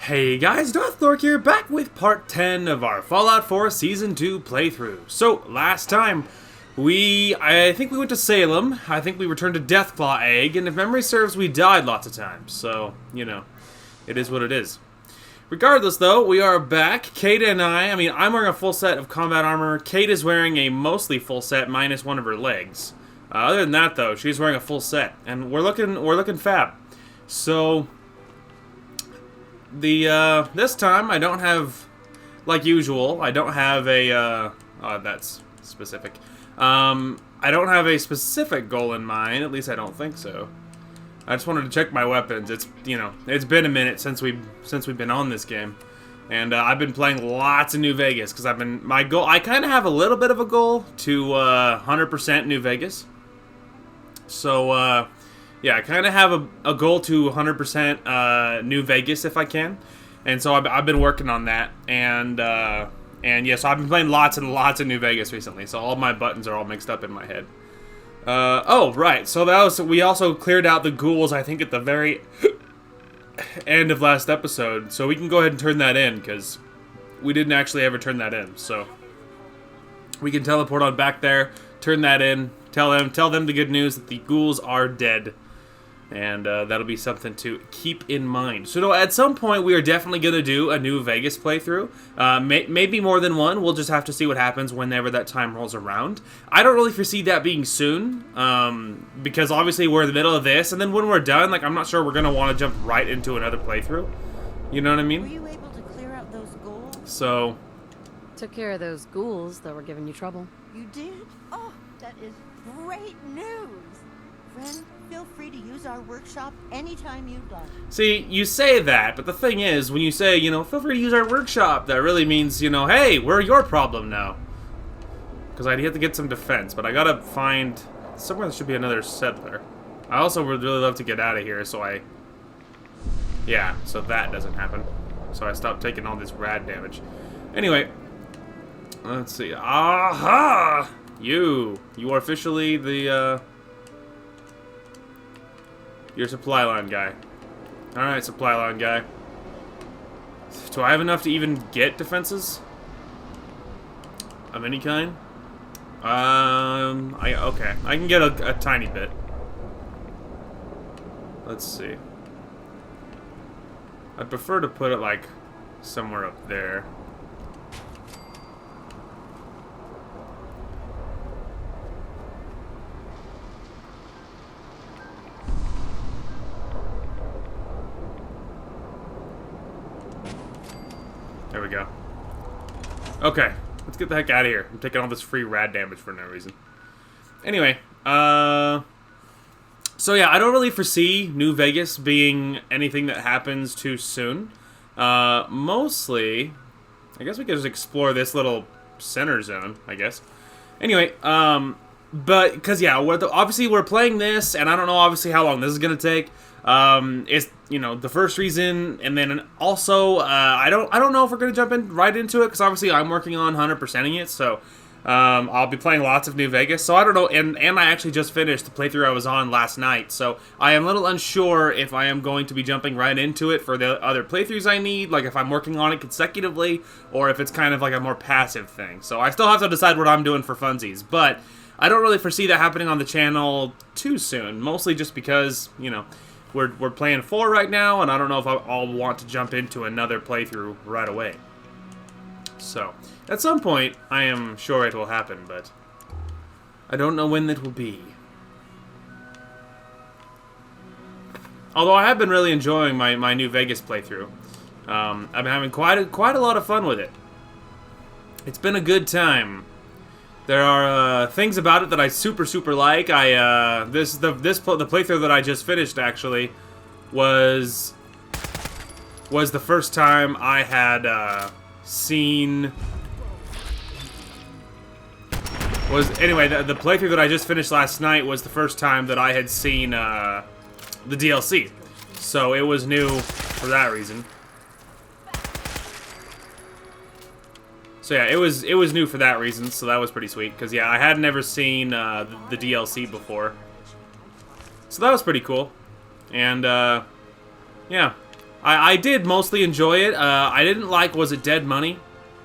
Hey guys, Darthlork here, back with part 10 of our Fallout 4 Season 2 playthrough. So, last time, I think we went to Salem, I think we returned to Deathclaw Egg, and if memory serves, we died lots of times. So, you know, it is what it is. Regardless, though, we are back. Kate and I'm wearing a full set of combat armor. Kate is wearing a mostly full set, minus one of her legs. Other than that, though, she's wearing a full set, and we're looking fab. So, this time I don't have, like usual, I don't have a, that's specific. I don't have a specific goal in mind, at least I don't think so. I just wanted to check my weapons. It's been a minute since we've been on this game. And, I've been playing lots of New Vegas, because I kind of have a little bit of a goal to, 100% New Vegas. So, yeah, I kind of have a goal to 100% New Vegas if I can, and so I've been working on that, and yeah, so I've been playing lots and lots of New Vegas recently, so all my buttons are all mixed up in my head. Oh, right, so we also cleared out the ghouls, I think, at the very end of last episode, so we can go ahead and turn that in, because we didn't actually ever turn that in, so we can teleport on back there, turn that in, tell them the good news that the ghouls are dead. And that'll be something to keep in mind. So at some point, we are definitely going to do a New Vegas playthrough. Maybe more than one. We'll just have to see what happens whenever that time rolls around. I don't really foresee that being soon. Because obviously we're in the middle of this. And then when we're done, I'm not sure we're going to want to jump right into another playthrough. You know what I mean? Were you able to clear out those ghouls? So... Took care of those ghouls that were giving you trouble. You did? Oh, that is great news! Friend, feel free to use our workshop anytime you'd like. See, you say that, but the thing is, when you say, feel free to use our workshop, that really means, hey, we're your problem now. Because I'd have to get some defense, but I gotta find... Somewhere there should be another settler. I also would really love to get out of here, so yeah, so that doesn't happen. So I stopped taking all this rad damage. Anyway, let's see. Aha! You are officially the, You're supply line guy. Alright, supply line guy. Do I have enough to even get defenses? Of any kind? Okay. I can get a tiny bit. Let's see. I'd prefer to put it, somewhere up there. There we go. Okay, let's get the heck out of here. I'm taking all this free rad damage for no reason. Anyway, so yeah, I don't really foresee New Vegas being anything that happens too soon. Mostly, I guess we could just explore this little center zone, I guess. Anyway, but, because, yeah, obviously we're playing this, and I don't know, obviously, how long this is going to take. It's, the first reason, and then also, I don't know if we're going to jump right into it, because obviously I'm working on 100%ing it, so, I'll be playing lots of New Vegas, so I don't know, and I actually just finished the playthrough I was on last night, so I am a little unsure if I am going to be jumping right into it for the other playthroughs I need, if I'm working on it consecutively, or if it's kind of a more passive thing, so I still have to decide what I'm doing for funsies, but I don't really foresee that happening on the channel too soon, mostly just because, we're playing 4 right now, and I don't know if I'll want to jump into another playthrough right away. So, at some point, I am sure it will happen, but I don't know when that will be. Although I have been really enjoying my New Vegas playthrough. I've been having quite a lot of fun with it. It's been a good time. There are things about it that I super like. The playthrough that I just finished actually was the first time I had seen. Anyway, the playthrough that I just finished last night was the first time that I had seen the DLC, so it was new for that reason. So yeah, it was new for that reason, so that was pretty sweet. Because yeah, I had never seen the DLC before, so that was pretty cool. And yeah, I did mostly enjoy it. I didn't like, was it Dead Money?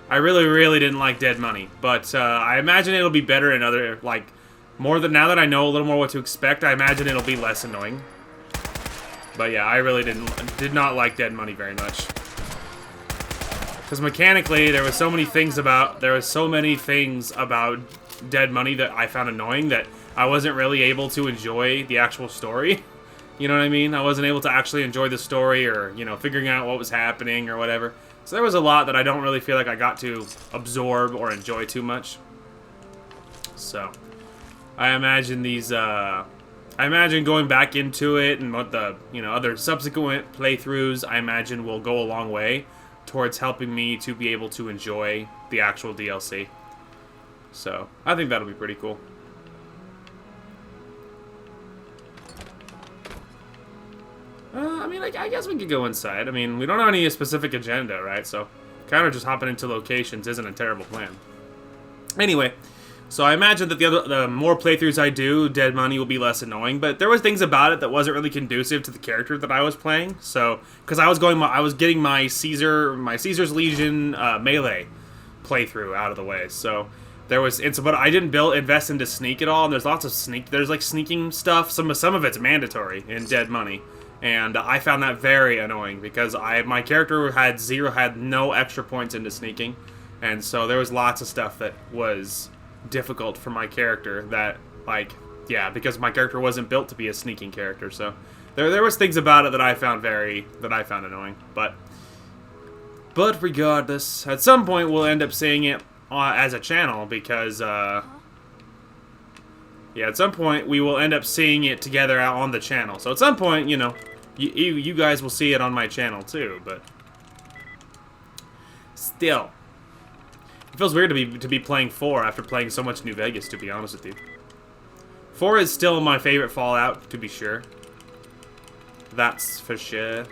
I really, really didn't like Dead Money. But I imagine it'll be better in other, like, more than, now that I know a little more what to expect, I imagine it'll be less annoying. But yeah, I really did not like Dead Money very much. Because mechanically, there was so many things about Dead Money that I found annoying that I wasn't really able to enjoy the actual story. You know what I mean? I wasn't able to actually enjoy the story or, you know, figuring out what was happening or whatever. So there was a lot that I don't really feel like I got to absorb or enjoy too much. So, I imagine I imagine going back into it and what the, you know, other subsequent playthroughs, I imagine will go a long way towards helping me to be able to enjoy the actual DLC. So, I think that'll be pretty cool. I mean, I guess we could go inside. I mean, we don't have any specific agenda, right? So, kind of just hopping into locations isn't a terrible plan. Anyway, so I imagine that the more playthroughs I do, Dead Money will be less annoying. But there was things about it that wasn't really conducive to the character that I was playing. So, because I was getting my Caesar's Legion melee playthrough out of the way. So there was, but I didn't invest into sneak at all. And there's lots of there's like sneaking stuff. Some of it's mandatory in Dead Money. And I found that very annoying because my character had no extra points into sneaking, and so there was lots of stuff that was difficult for my character that, like, yeah, because my character wasn't built to be a sneaking character. So there was things about it that I found annoying. But regardless, at some point we'll end up seeing it as a channel because yeah, at some point we will end up seeing it together out on the channel. So at some point, you know, you guys will see it on my channel too, but still, it feels weird to be playing 4 after playing so much New Vegas, to be honest with you. 4 is still my favorite Fallout, to be sure. That's for sure.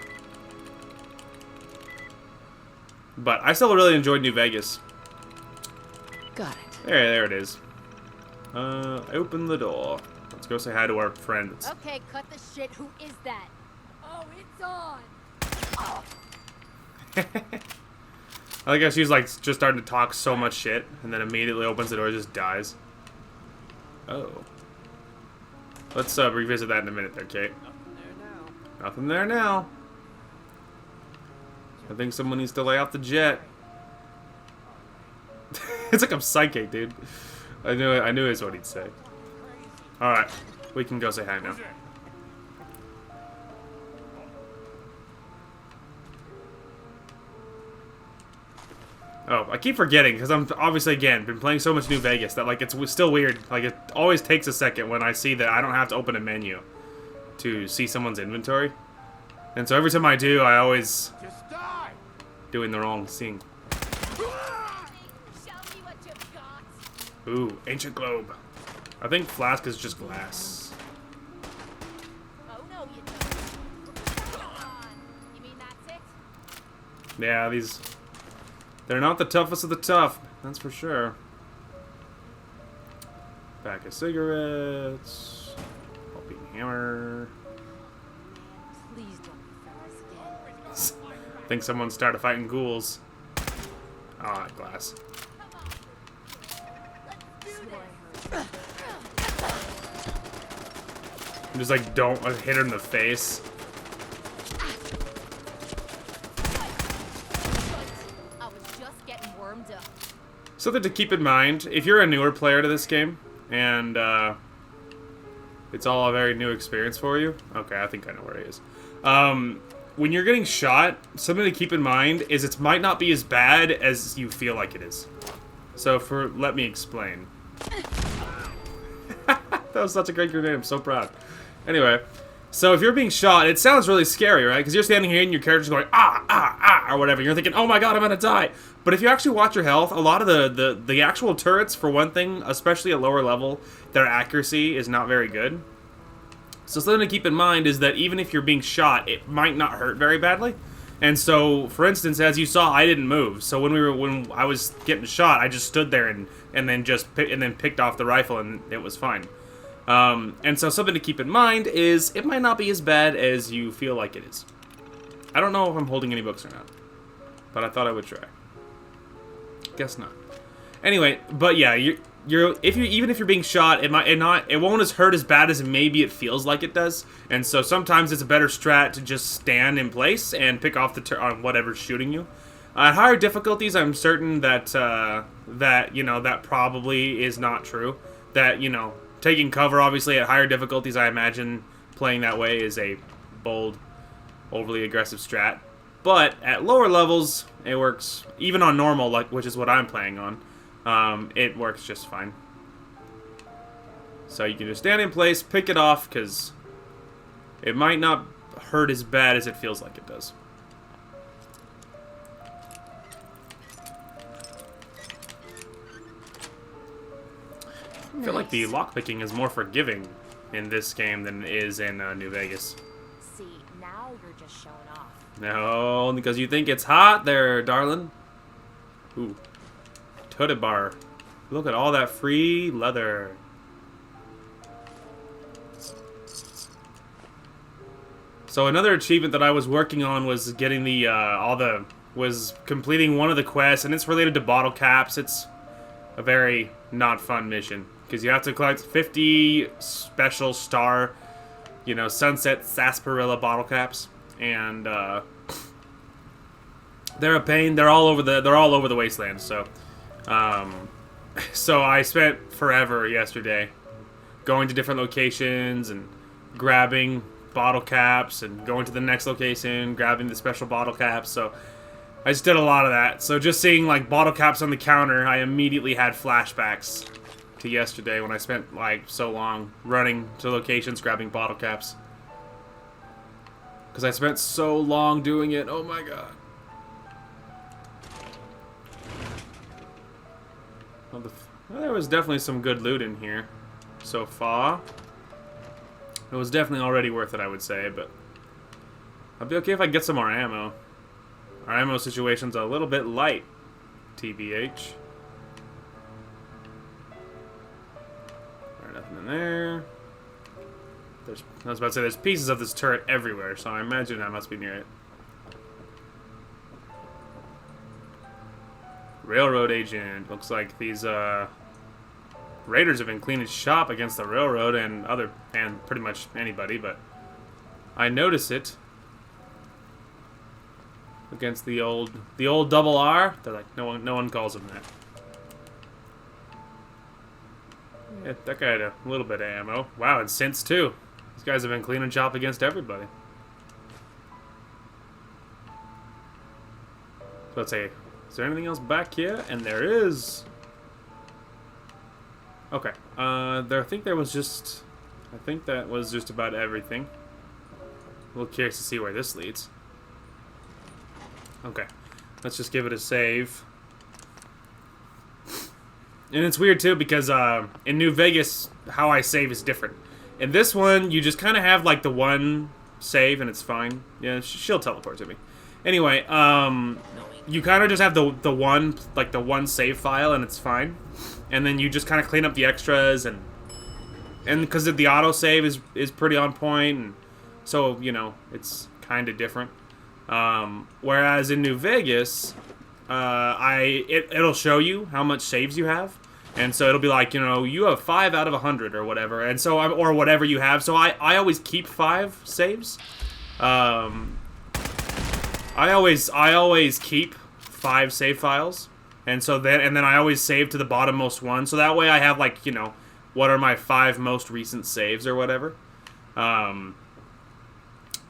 But I still really enjoyed New Vegas. Got it. There it is. Open the door. Let's go say hi to our friend. Okay, cut the shit. Who is that? Oh, it's on. Oh. I like how she's like just starting to talk so much shit, and then immediately opens the door and just dies. Oh. Let's revisit that in a minute there, Kate. Nothing there now. I think someone needs to lay off the jet. It's like I'm psychic, dude. I knew it's what he'd say. Alright, we can go say hi now. Oh, I keep forgetting, because I'm obviously, again, been playing so much New Vegas that, like, it's still weird. Like, it always takes a second when I see that I don't have to open a menu to see someone's inventory. And so every time I do, I always doing the wrong thing. Ooh, ancient globe. I think flask is just glass. Oh no, you don't. You mean that's it? Yeah, they're not the toughest of the tough, that's for sure. Pack of cigarettes. Helping hammer. Please don't be fast again. I think someone started fighting ghouls. Ah, glass. Just like don't hit her in the face. I was just getting warmed up. Something to keep in mind, if you're a newer player to this game, and it's all a very new experience for you. Okay, I think I know where it is. When you're getting shot, something to keep in mind is it might not be as bad as you feel like it is. So let me explain. That was such a great grenade, I'm so proud. Anyway, so if you're being shot, it sounds really scary, right? Because you're standing here and your character's going, ah, ah, ah, or whatever. You're thinking, oh my god, I'm gonna die. But if you actually watch your health, a lot of the actual turrets, for one thing, especially at lower level, their accuracy is not very good. So something to keep in mind is that even if you're being shot, it might not hurt very badly. And so, for instance, as you saw, I didn't move. So when I was getting shot, I just stood there and then picked off the rifle, and it was fine. And so something to keep in mind is it might not be as bad as you feel like it is. I don't know if I'm holding any books or not, but I thought I would try. Guess not. Anyway, but yeah, even if you're being shot, it won't as hurt as bad as maybe it feels like it does. And so sometimes it's a better strat to just stand in place and pick off on whatever's shooting you. At higher difficulties, I'm certain that that probably is not true. That taking cover, obviously, at higher difficulties, I imagine playing that way is a bold, overly aggressive strat. But at lower levels, it works. Even on normal, which is what I'm playing on, it works just fine. So you can just stand in place, pick it off, because it might not hurt as bad as it feels like it does. I feel like the lockpicking is more forgiving in this game than it is in New Vegas. See, now you're just showing off. No, because you think it's hot there, darling. Ooh. Toted bar. Look at all that free leather. So another achievement that I was working on was getting was completing one of the quests, and it's related to bottle caps. It's a very not fun mission, because you have to collect 50 special star, sunset sarsaparilla bottle caps, and they're a pain. They're all over the wasteland. So, so I spent forever yesterday going to different locations and grabbing bottle caps and going to the next location, grabbing the special bottle caps. So I just did a lot of that. So just seeing bottle caps on the counter, I immediately had flashbacks to yesterday when I spent so long running to locations grabbing bottle caps. Because I spent so long doing it. Oh my god. Well, there was definitely some good loot in here so far. It was definitely already worth it, I would say, but I'd be okay if I get some more ammo. Our ammo situation's a little bit light, TBH. There's nothing in there. I was about to say, there's pieces of this turret everywhere, so I imagine I must be near it. Railroad agent. Looks like these raiders have been cleaning shop against the railroad and pretty much anybody, but I notice it against the old double R. They're like, no one calls him that. Yeah, that guy had a little bit of ammo. Wow, and synths too. These guys have been cleaning shop against everybody. So let's say, is there anything else back here? And there is. Okay. I think that was just about everything. A little curious to see where this leads. Okay. Let's just give it a save. And it's weird too because in New Vegas, how I save is different. In this one, you just kind of have the one save and it's fine. Yeah, she'll teleport to me. Anyway, you kind of just have the one save file and it's fine. And then you just kind of clean up the extras and because the autosave is pretty on point, and so it's kind of different. Whereas in New Vegas, it'll show you how much saves you have, and so it'll be like you have 5 out of 100 or whatever, and so or whatever you have. So I always keep 5 saves. I always keep 5 save files. And so then I always save to the bottommost one. So that way I have what are my 5 most recent saves or whatever.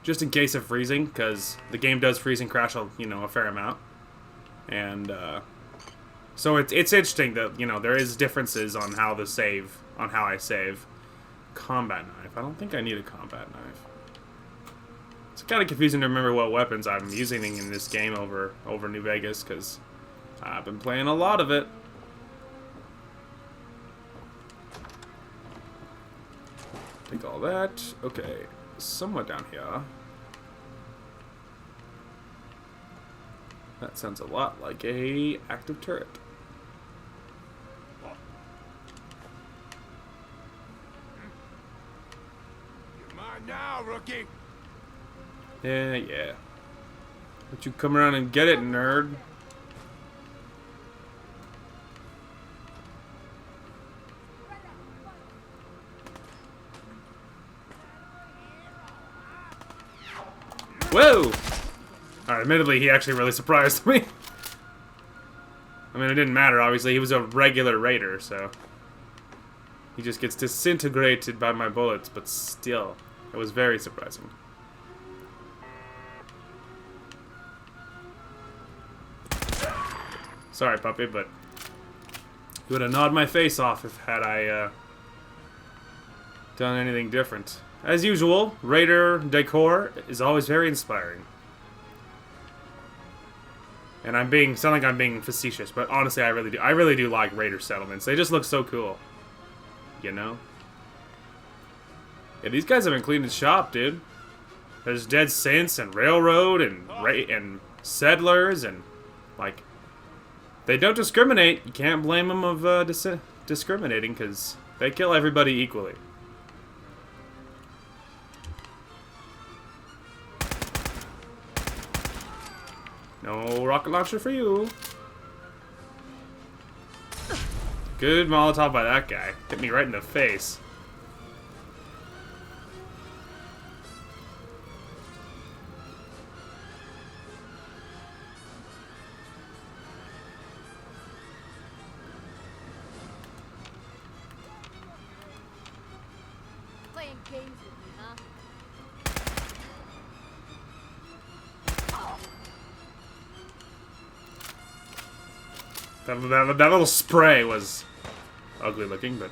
Just in case of freezing, because the game does freeze and crash a fair amount. And so it's interesting that there is differences on how I save. Combat knife. I don't think I need a combat knife. It's kind of confusing to remember what weapons I'm using in this game over New Vegas, because I've been playing a lot of it. Take all that. Okay, somewhat down here. That sounds a lot like a active turret. You're mine now, rookie. Yeah. Don't you come around and get it, nerd. Whoa! Alright, admittedly, he actually really surprised me. I mean, it didn't matter, obviously. He was a regular raider, so... He just gets disintegrated by my bullets, but still. It was very surprising. Sorry, puppy, but... You would have gnawed my face off if had I, done anything different. As usual, Raider decor is always very inspiring. And sound like I'm being facetious, but honestly, I really do. I really do like Raider settlements. They just look so cool. You know? Yeah, these guys have been cleaning shop, dude. There's dead saints and railroad and settlers and, like, they don't discriminate. You can't blame them of discriminating because they kill everybody equally. No rocket launcher for you. Good Molotov by that guy. Hit me right in the face. Playing games with me, huh? That little spray was ugly looking, but...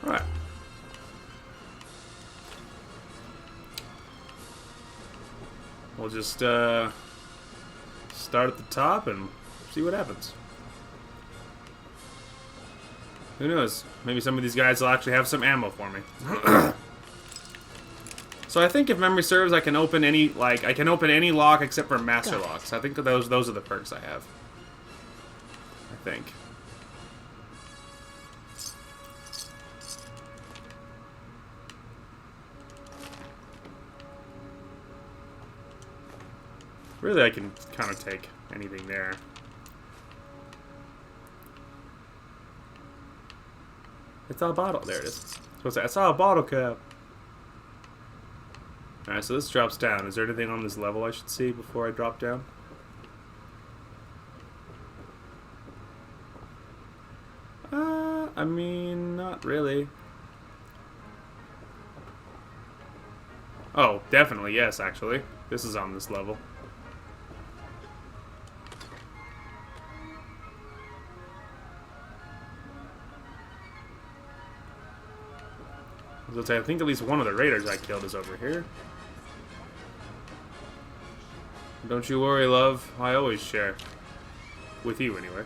Alright. We'll just, start at the top and see what happens. Who knows? Maybe some of these guys will actually have some ammo for me. So I think if memory serves, I can open any lock except for master locks. I think those are the perks I have. I think. Really, I can kind of take anything there. It's a bottle. There it is. I saw a bottle cap. Alright, so this drops down. Is there anything on this level I should see before I drop down? I mean, not really. Oh, definitely, yes, actually. This is on this level. I think at least one of the raiders I killed is over here. Don't you worry, love. I always share. With you, anyway.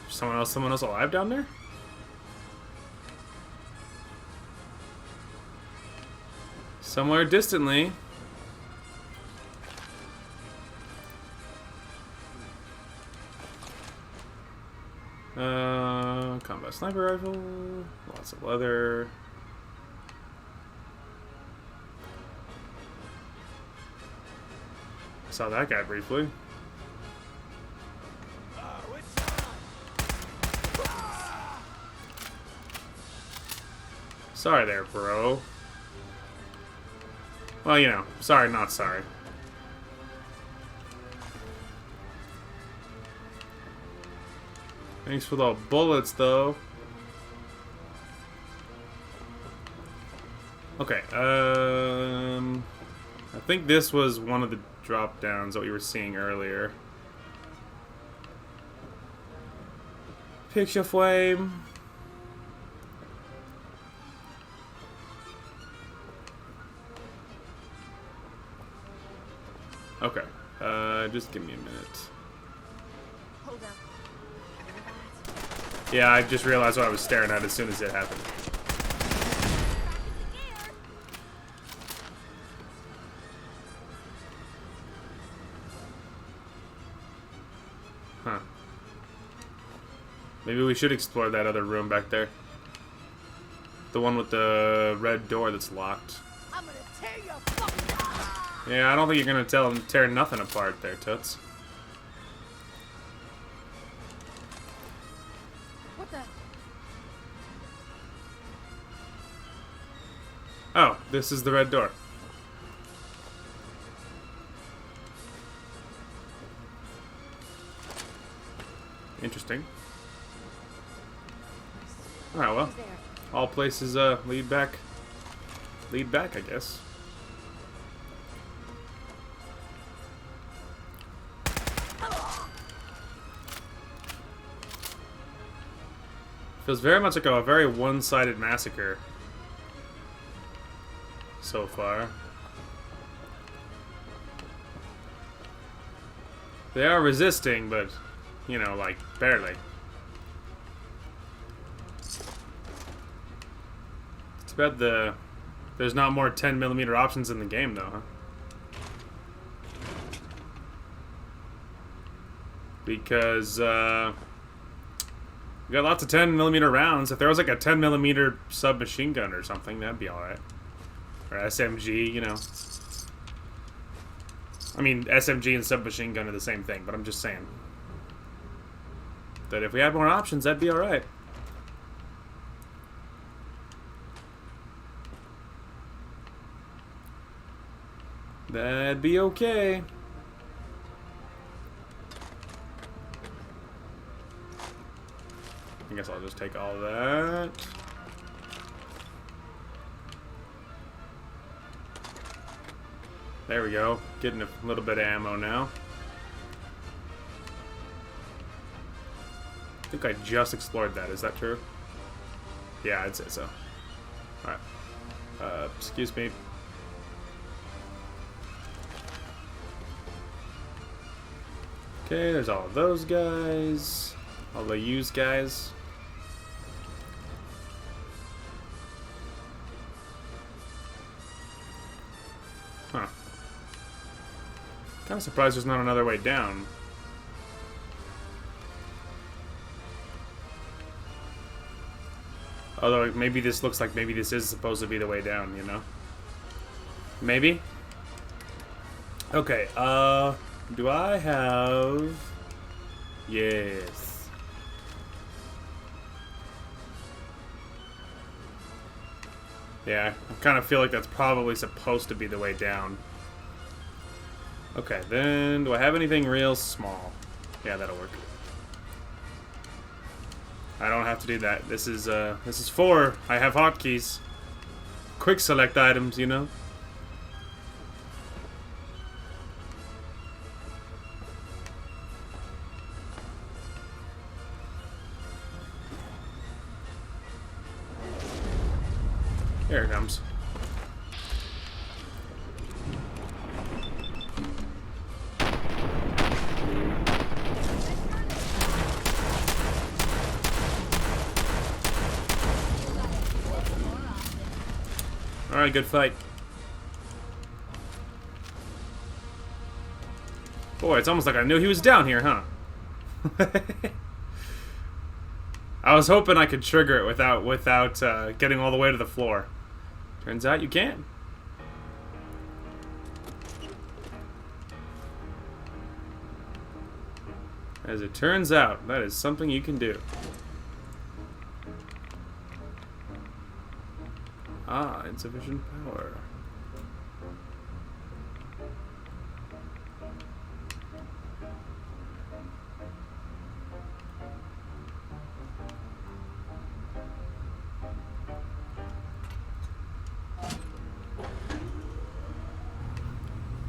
Someone else alive down there? Somewhere distantly. Combat sniper rifle, lots of leather. Saw that guy briefly. Sorry there, bro. Well, you know, sorry, not sorry. Thanks for the bullets, though. Okay, I think this was one of the drop downs that we were seeing earlier. Picture flame. Okay, just give me a minute. Hold up. Yeah, I just realized what I was staring at as soon as it happened. Huh. Maybe we should explore that other room back there. The one with the red door that's locked. I'm gonna tear your fucking. Yeah, I don't think you're gonna tear nothing apart there, Toots. What the? Oh, this is the red door. Interesting. Alright, well. Who's there? All places lead back, I guess. Feels very much like a very one-sided massacre so far. They are resisting, but, you know, like, barely. It's bad there's not more 10mm options in the game, though, huh? Because, we got lots of 10mm rounds. If there was like a 10mm submachine gun or something, that'd be alright. Or SMG, you know. I mean, SMG and submachine gun are the same thing, but I'm just saying that if we had more options, that'd be alright. That'd be okay. I guess I'll just take all that. There we go. Getting a little bit of ammo now. I think I just explored that. Is that true? Yeah, I'd say so. Alright. Excuse me. Okay, there's all of those guys. All the used guys. Huh. Kind of surprised there's not another way down. Although maybe this looks like maybe this is supposed to be the way down, you know? Maybe? Okay, do I have... Yes. Yeah, I kind of feel like that's probably supposed to be the way down. Okay, then do I have anything real small? Yeah, that'll work. I don't have to do that. This is for I have hotkeys. Quick select items, you know. Here it comes. Alright, good fight. Boy, it's almost like I knew he was down here, huh? I was hoping I could trigger it without getting all the way to the floor. Turns out you can. As it turns out, that is something you can do. Ah, insufficient power.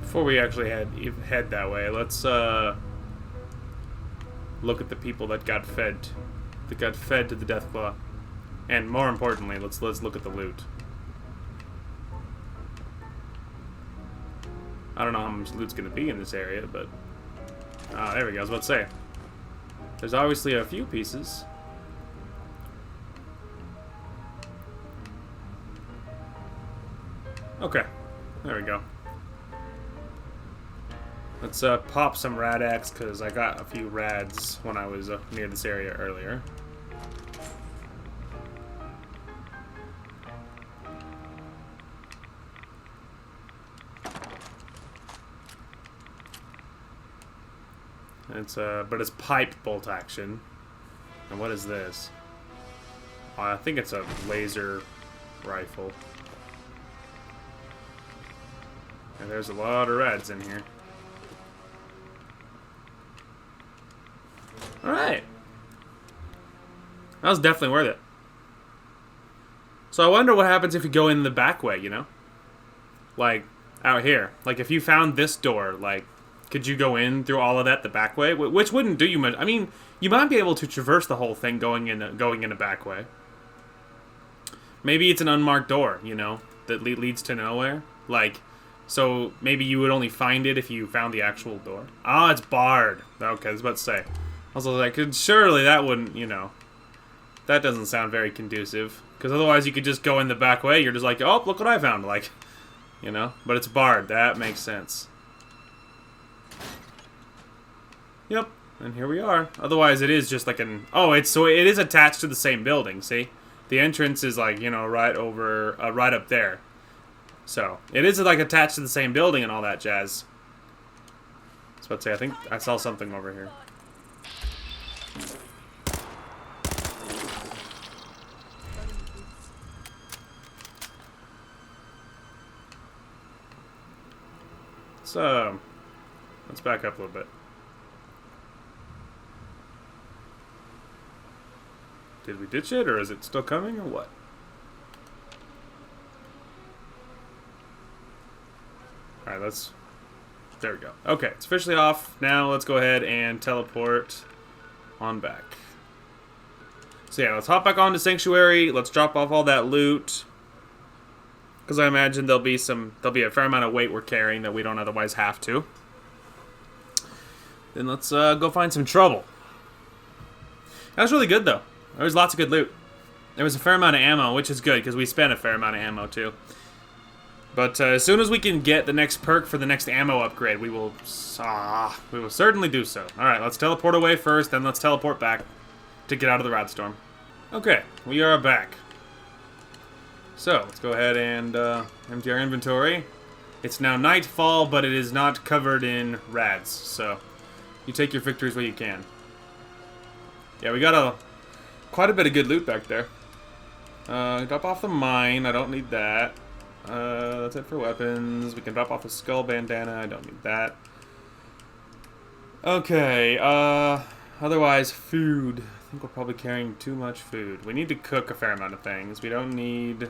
Before we actually head that way, let's look at the people that got fed to the Deathclaw, and more importantly, let's look at the loot. I don't know how much loot's gonna be in this area, but there we go. I was about to say, there's obviously a few pieces. Okay, there we go. Let's pop some rad X because I got a few rads when I was near this area earlier. It's but it's pipe bolt action. And what is this? I think it's a laser rifle. And there's a lot of rads in here. Alright. That was definitely worth it. So I wonder what happens if you go in the back way, you know? Like, out here. Like, if you found this door, like, could you go in through all of that the back way? Which wouldn't do you much. I mean, you might be able to traverse the whole thing going in a back way. Maybe it's an unmarked door, you know, that leads to nowhere. Like, so maybe you would only find it if you found the actual door. Ah, it's barred. Okay, I was about to say. I was like, surely that wouldn't, you know, that doesn't sound very conducive. Because otherwise you could just go in the back way. You're just like, oh, look what I found. Like, you know, but it's barred. That makes sense. Yep, and here we are. Otherwise it is just like an, oh, it is attached to the same building, see? The entrance is like, you know, right over, right up there. So, it is like attached to the same building and all that jazz. I was about to say, I think I saw something over here. So, let's back up a little bit. Did we ditch it, or is it still coming, or what? Alright, let's... There we go. Okay, it's officially off. Now let's go ahead and teleport on back. So yeah, let's hop back onto Sanctuary. Let's drop off all that loot. Because I imagine there'll be a fair amount of weight we're carrying that we don't otherwise have to. Then let's go find some trouble. That was really good, though. There was lots of good loot. There was a fair amount of ammo, which is good, because we spent a fair amount of ammo, too. But as soon as we can get the next perk for the next ammo upgrade, we will certainly do so. Alright, let's teleport away first, then let's teleport back to get out of the Rad Storm. Okay, we are back. So, let's go ahead and empty our inventory. It's now nightfall, but it is not covered in rads, so you take your victories where you can. Yeah, we got quite a bit of good loot back there. Drop off the mine. I don't need that. That's it for weapons. We can drop off a skull bandana. I don't need that. Okay, otherwise, food. I think we're probably carrying too much food. We need to cook a fair amount of things. We don't need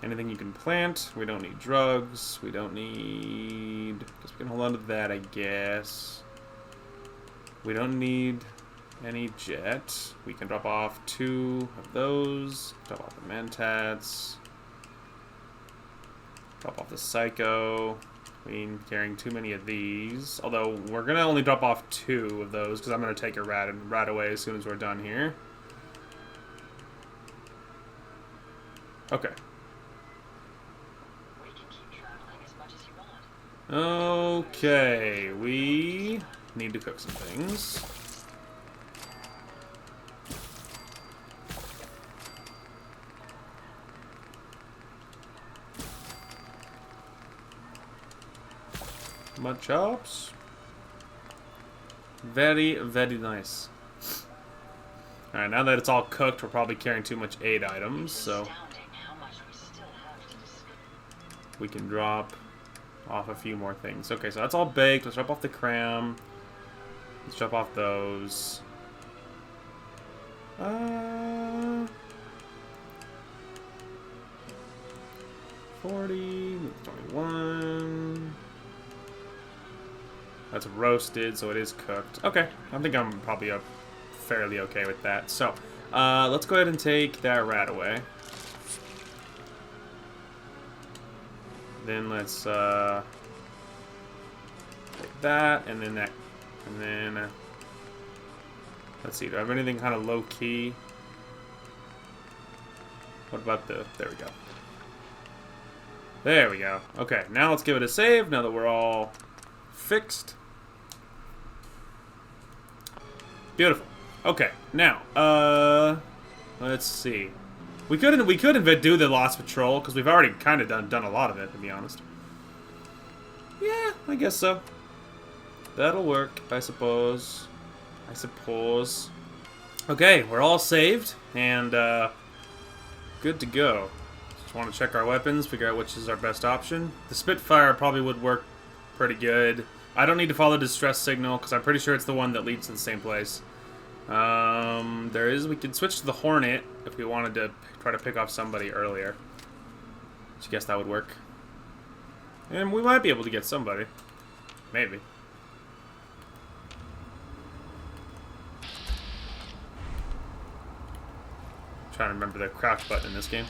anything you can plant. We don't need drugs. We don't need... Guess we can hold on to that, I guess. We don't need any jet. We can drop off 2 of those. Drop off the mentats. Drop off the psycho. We ain't carrying too many of these. Although, we're going to only drop off 2 of those, because I'm going to take a rat away as soon as we're done here. Okay. Okay, we need to cook some things. Mud chops. Very, very nice. Alright, now that it's all cooked, we're probably carrying too much aid items, so we can drop off a few more things. Okay, so that's all baked. Let's drop off the cram. Let's drop off those. 40, 21. That's roasted, so it is cooked. Okay, I think I'm probably fairly okay with that. So, let's go ahead and take that rat away. Then let's take that, and then that, and then let's see. Do I have anything kind of low key? What about the? There we go. There we go. Okay, now let's give it a save. Now that we're all fixed. Beautiful. Okay, now, let's see. We couldn't do the Lost Patrol, because we've already kind of done a lot of it, to be honest. Yeah, I guess so. That'll work, I suppose. Okay, we're all saved, and, good to go. Just want to check our weapons, figure out which is our best option. The Spitfire probably would work pretty good. I don't need to follow distress signal, because I'm pretty sure it's the one that leads to the same place. We could switch to the Hornet if we wanted to try to pick off somebody earlier. I guess that would work. And we might be able to get somebody. Maybe. Trying to remember the crouch button in this game.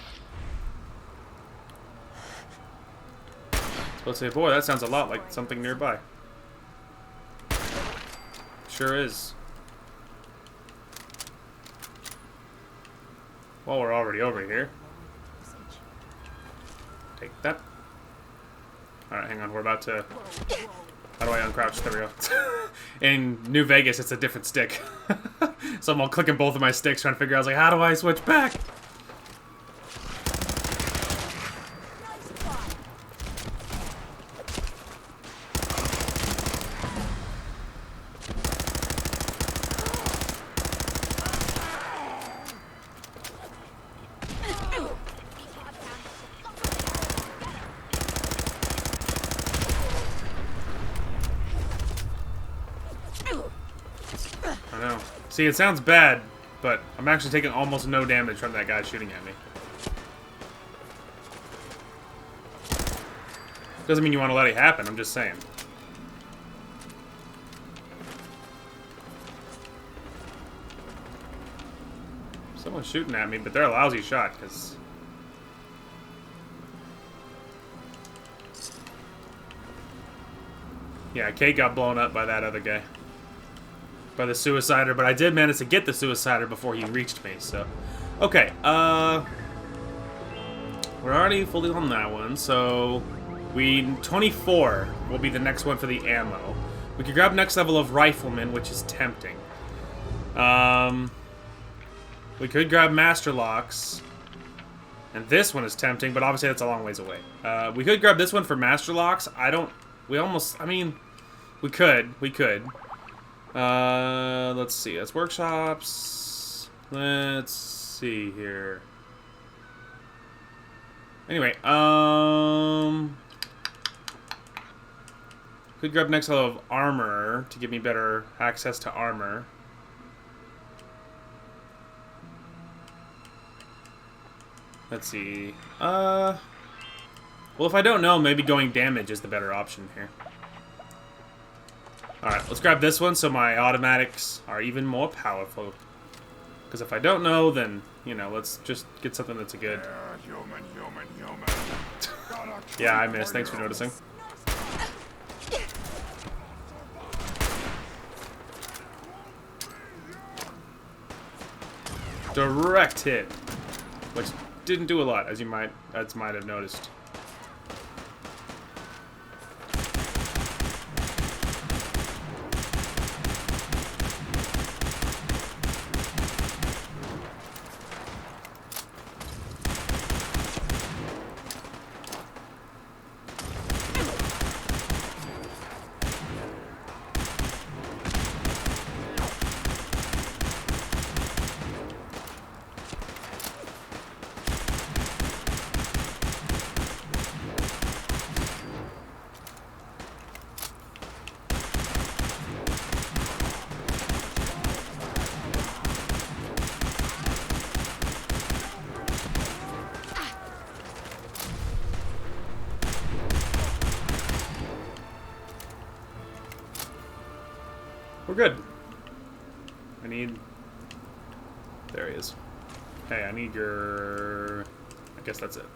Let's say, boy, that sounds a lot like something nearby. Sure is. Well, we're already over here. Take that. Alright, hang on, we're about to... How do I uncrouch? There we go. In New Vegas, it's a different stick. So I'm all clicking both of my sticks trying to figure out, I was like, how do I switch back? I know. See, it sounds bad, but I'm actually taking almost no damage from that guy shooting at me. Doesn't mean you want to let it happen, I'm just saying. Someone's shooting at me, but they're a lousy shot, because... Yeah, Kate got blown up by that other guy. By the Suicider, but I did manage to get the Suicider before he reached me, so... Okay, we're already fully on that one, so... 24 will be the next one for the ammo. We could grab next level of Rifleman, which is tempting. We could grab Master Locks. And this one is tempting, but obviously that's a long ways away. We could grab this one for Master Locks. We could. Let's see. That's workshops. Let's see here. Anyway, could grab next level of armor to give me better access to armor. Let's see. Well, if I don't know, maybe going damage is the better option here. Alright, let's grab this one so my automatics are even more powerful. Because if I don't know, then, you know, let's just get something that's a good... Human. Yeah, I missed. Thanks for noticing. Direct hit. Which didn't do a lot, as you might have noticed. We're good. I need... There he is. Hey, I need your... I guess that's it.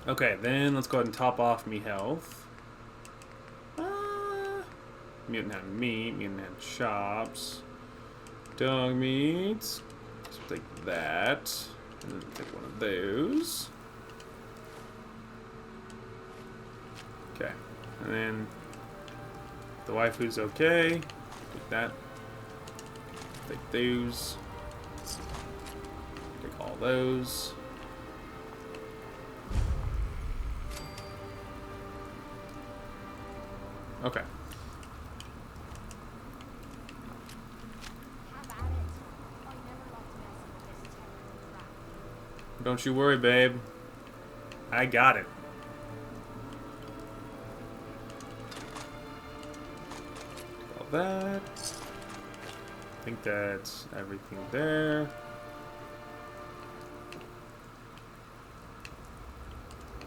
Okay, then let's go ahead and top off me health. Mutant had meat, mutant had shops. Dog meats. Let's take that. And then take one of those. Okay. And then... The waifu's okay. Take that. Take those. Take all those. Okay. Have at it. I never like messing with this terrible crap. Don't you worry, babe. I got it. All that. I think that's everything there.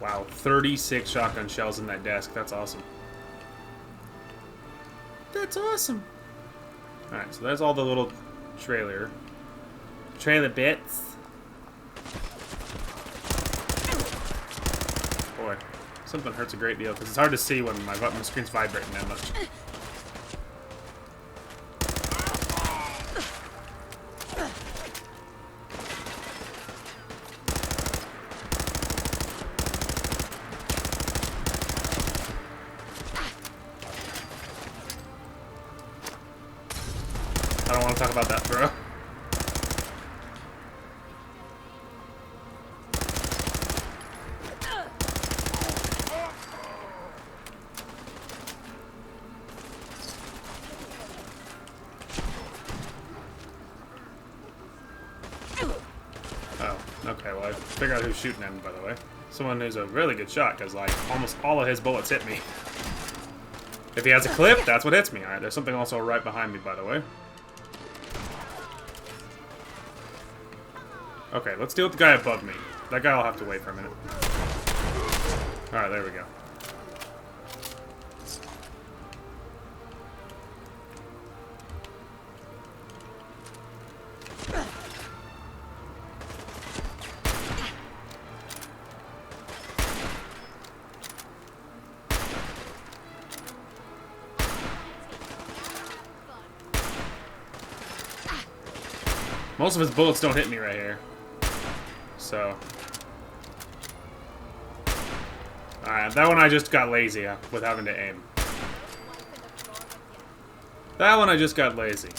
Wow, 36 shotgun shells in that desk. That's awesome. That's awesome. Alright, so that's all the little trailer bits. Boy, something hurts a great deal because it's hard to see when my screen's vibrating that much. I don't want to talk about that, bro. Oh, okay, well I figured out who's shooting him, by the way. Someone who's a really good shot, because like almost all of his bullets hit me. If he has a clip, that's what hits me. Alright, there's something also right behind me, by the way. Okay, let's deal with the guy above me. That guy will have to wait for a minute. Alright, there we go. Most of his bullets don't hit me right here. So. Alright, that one I just got lazy with having to aim. That one I just got lazy.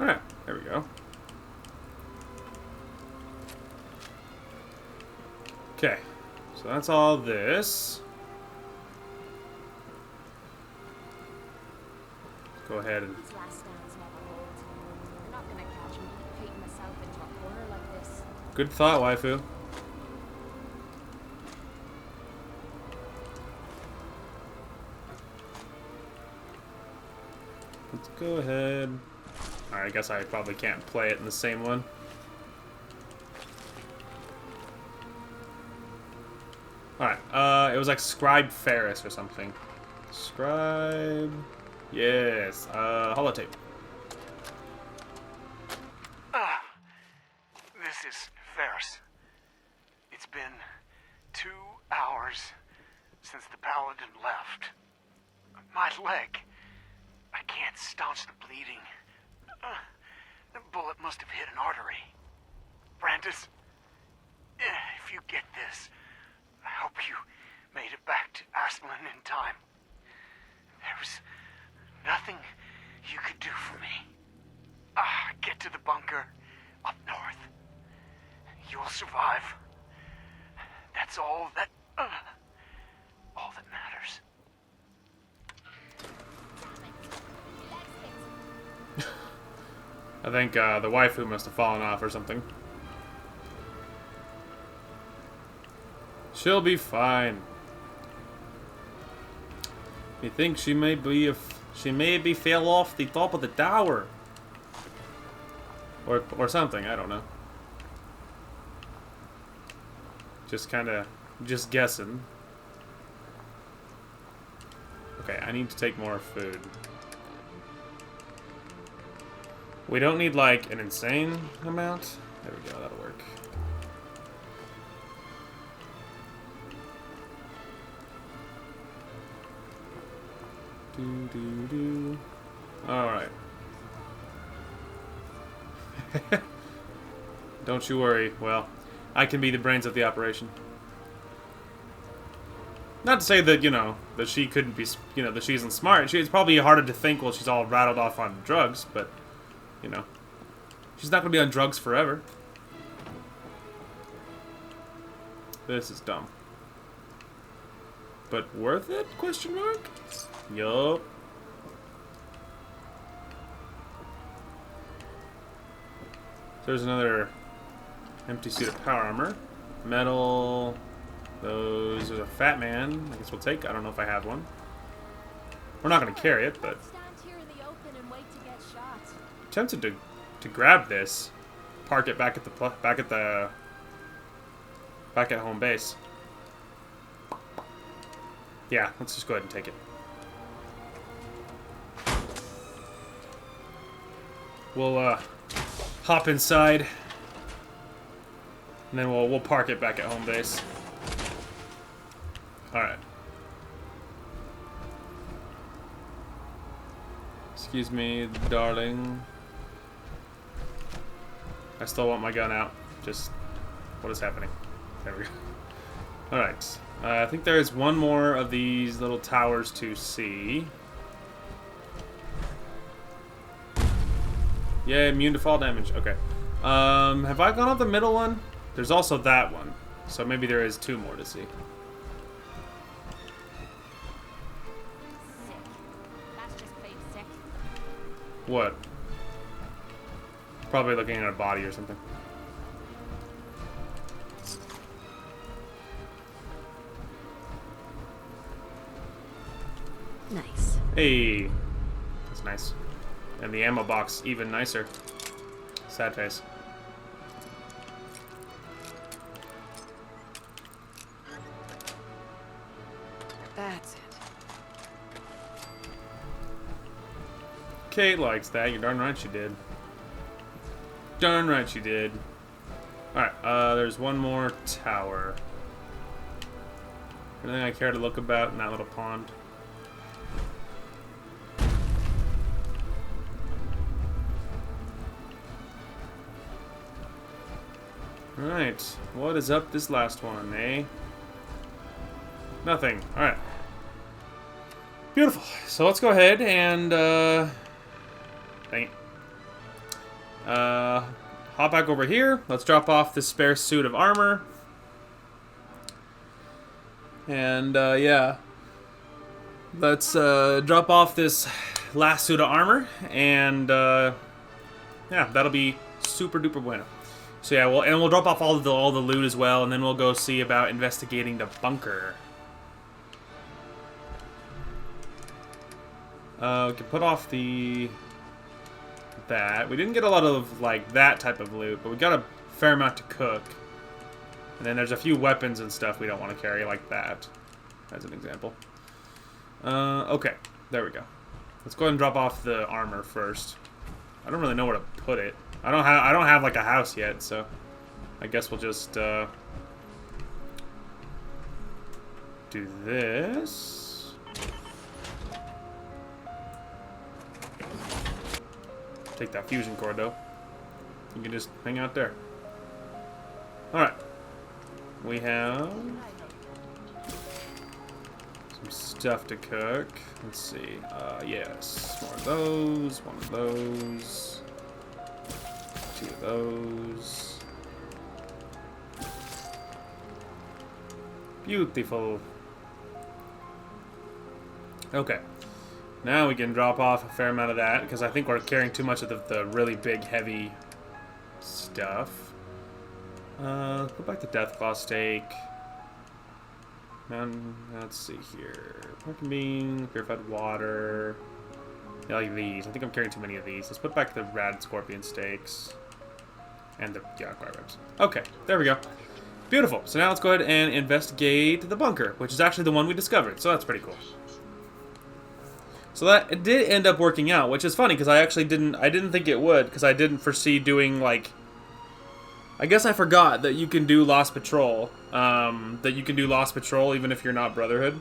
Alright, there we go. Okay, so that's all this. Let's go ahead and... These last stands never hold. You're not gonna catch me painting myself into a corner like this. Good thought, waifu. Let's go ahead. Alright, I guess I probably can't play it in the same one. Alright, it was like Scribe Ferris or something. Scribe... Yes, holotape. This is Ferris. It's been 2 hours since the paladin left. My leg. I can't staunch the bleeding. The bullet must have hit an artery. Brandis, if you get this, I hope you made it back to Aslan in time. There was nothing you could do for me. Get to the bunker up north. You'll survive. That's all that matters. I think the waifu must have fallen off or something. She'll be fine. You think she may be fell off the top of the tower, or something? I don't know. Just guessing. Okay, I need to take more food. We don't need like an insane amount. There we go. That'll work. Do. All right. Don't you worry. Well, I can be the brains of the operation. Not to say that, you know, that she couldn't be, you know, that she isn't smart. It's probably harder to think while she's all rattled off on drugs, but, you know, she's not going to be on drugs forever. This is dumb. But worth it? Question mark? Yup. There's another empty suit of power armor. Metal. Those. There's a fat man. I guess we'll take. I don't know if I have one. We're not going to carry it, but... Stand here in the open and wait to get shot. I'm tempted to grab this. Park it back at home base. Yeah, let's just go ahead and take it. We'll hop inside, and then we'll park it back at home base. All right. Excuse me, darling. I still want my gun out. Just what is happening? There we go. All right. I think there is one more of these little towers to see. Yeah, immune to fall damage. Okay. Have I gone up the middle one? There's also that one. So maybe there is two more to see. Sick. That's just plain sick. What? Probably looking at a body or something. Nice. Hey. That's nice. And the ammo box, even nicer. Sad face. That's it. Kate likes that. You're darn right she did. Darn right she did. Alright, there's one more tower. Anything I care to look about in that little pond? Alright, what is up this last one, eh? Nothing. Alright. Beautiful. So let's go ahead and, dang it. Hop back over here. Let's drop off this spare suit of armor. And, yeah. Let's, drop off this last suit of armor. And, yeah, that'll be super duper bueno. So yeah, we'll drop off all the loot as well, and then we'll go see about investigating the bunker. We can put off that. We didn't get a lot of like that type of loot, but we got a fair amount to cook. And then there's a few weapons and stuff we don't want to carry like that, as an example. Okay, there we go. Let's go ahead and drop off the armor first. I don't really know where to put it. I don't have like a house yet, so I guess we'll just do this. Take that fusion core though. You can just hang out there. All right. We have some stuff to cook. Let's see. Yes, one of those. One of those. Two of those. Beautiful. Okay. Now we can drop off a fair amount of that, because I think we're carrying too much of the really big, heavy stuff. Go back to Deathclaw Steak. And let's see here. Pork bean, Purified Water. Yeah, like these. I think I'm carrying too many of these. Let's put back the Rad Scorpion Steaks. And the Jaguar Ribs. Okay, there we go. Beautiful. So now let's go ahead and investigate the bunker, which is actually the one we discovered. So that's pretty cool. So that it did end up working out, which is funny because I didn't think it would, because I didn't foresee doing like. I guess I forgot that you can do Lost Patrol. That you can do Lost Patrol even if you're not Brotherhood.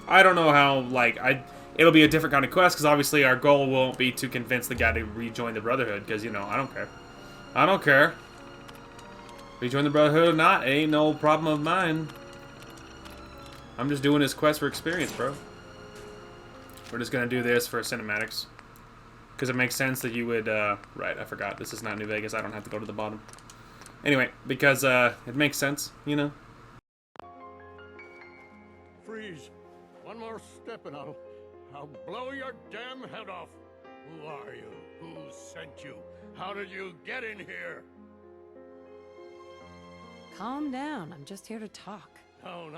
I don't know how like it'll be a different kind of quest, because obviously our goal won't be to convince the guy to rejoin the Brotherhood, because, you know, I don't care. I don't care. Rejoin the Brotherhood or not, it ain't no problem of mine. I'm just doing his quest for experience, bro. We're just gonna do this for cinematics. Because it makes sense that you would, right, I forgot. This is not New Vegas. I don't have to go to the bottom. Anyway, because, it makes sense, you know? Freeze. One more step and I'll blow your damn head off. Who are you? Who sent you? How did you get in here? Calm down. I'm just here to talk. No.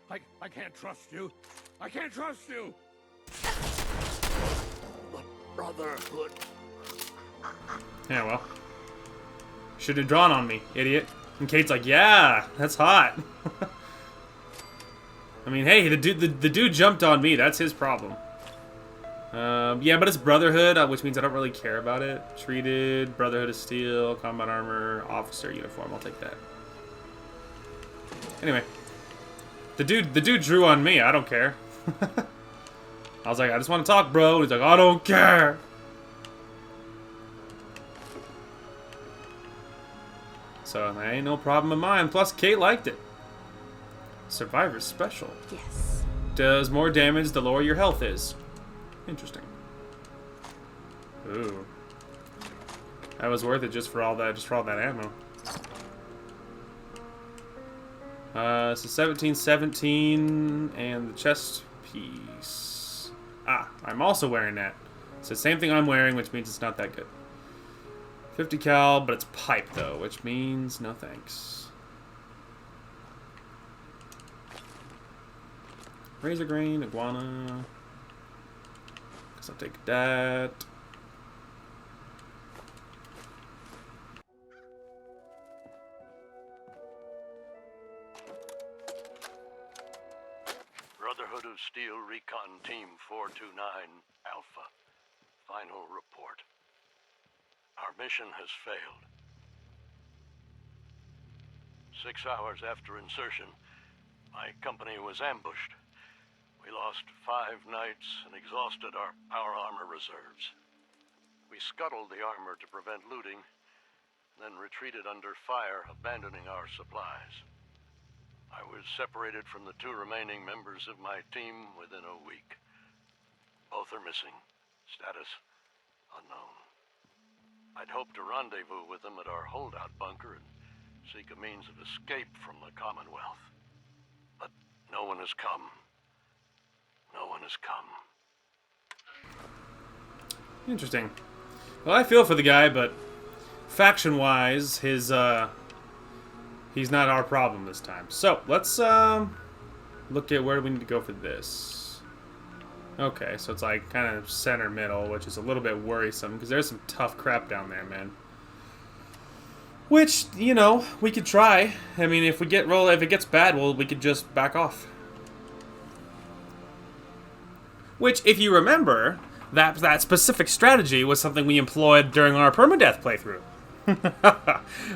I can't trust you. I can't trust you. The Brotherhood. Yeah, well. Should have drawn on me, idiot. And Kate's like, yeah, that's hot. I mean, hey, the dude jumped on me. That's his problem. Yeah, but it's Brotherhood, which means I don't really care about it. Treated, Brotherhood of Steel, combat armor, officer uniform. I'll take that. Anyway, the dude drew on me. I don't care. I was like, I just want to talk, bro. He's like, I don't care. So that ain't no problem of mine. Plus, Kate liked it. Survivor Special. Yes. Does more damage the lower your health is. Interesting. Ooh. That was worth it just for all that ammo. So 1717 and the chest piece. Ah, I'm also wearing that. It's the same thing I'm wearing, which means it's not that good. 50 cal, but it's pipe though, which means no thanks. Razor grain, iguana. Guess I'll take that. Brotherhood of Steel Recon Team 429 Alpha. Final report. Our mission has failed. 6 hours after insertion, my company was ambushed. We lost 5 knights and exhausted our power armor reserves. We scuttled the armor to prevent looting, then retreated under fire, abandoning our supplies. I was separated from the 2 remaining members of my team within a week. Both are missing. Status unknown. I'd hoped to rendezvous with them at our holdout bunker and seek a means of escape from the Commonwealth. But no one has come. No one has come. Interesting. Well, I feel for the guy, but faction-wise, he's not our problem this time. So, let's look at where do we need to go for this. Okay, so it's like kind of center middle, which is a little bit worrisome because there's some tough crap down there, man. Which, you know, we could try. I mean, if it gets bad, well, we could just back off. Which, if you remember, that specific strategy was something we employed during our permadeath playthrough.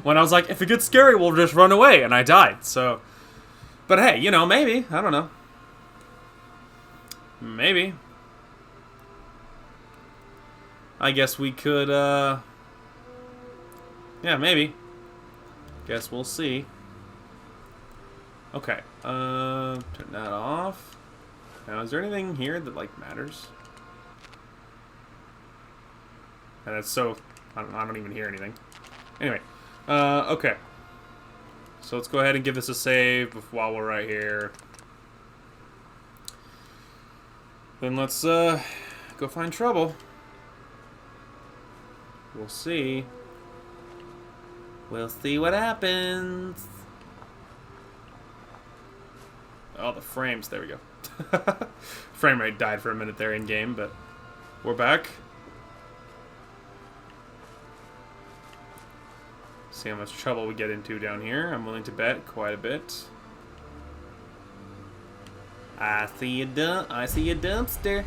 When I was like, if it gets scary, we'll just run away, and I died, so... But hey, you know, maybe. I don't know. Maybe. I guess we could, yeah, maybe. Guess we'll see. Okay, turn that off. Now, is there anything here that, like, matters? And it's so... I don't even hear anything. Anyway, okay. So let's go ahead and give this a save while we're right here. Then let's go find trouble. We'll see. We'll see what happens. Oh, the frames. There we go. Frame rate died for a minute there in game, but we're back. See how much trouble we get into down here. I'm willing to bet quite a bit. I see a dumpster.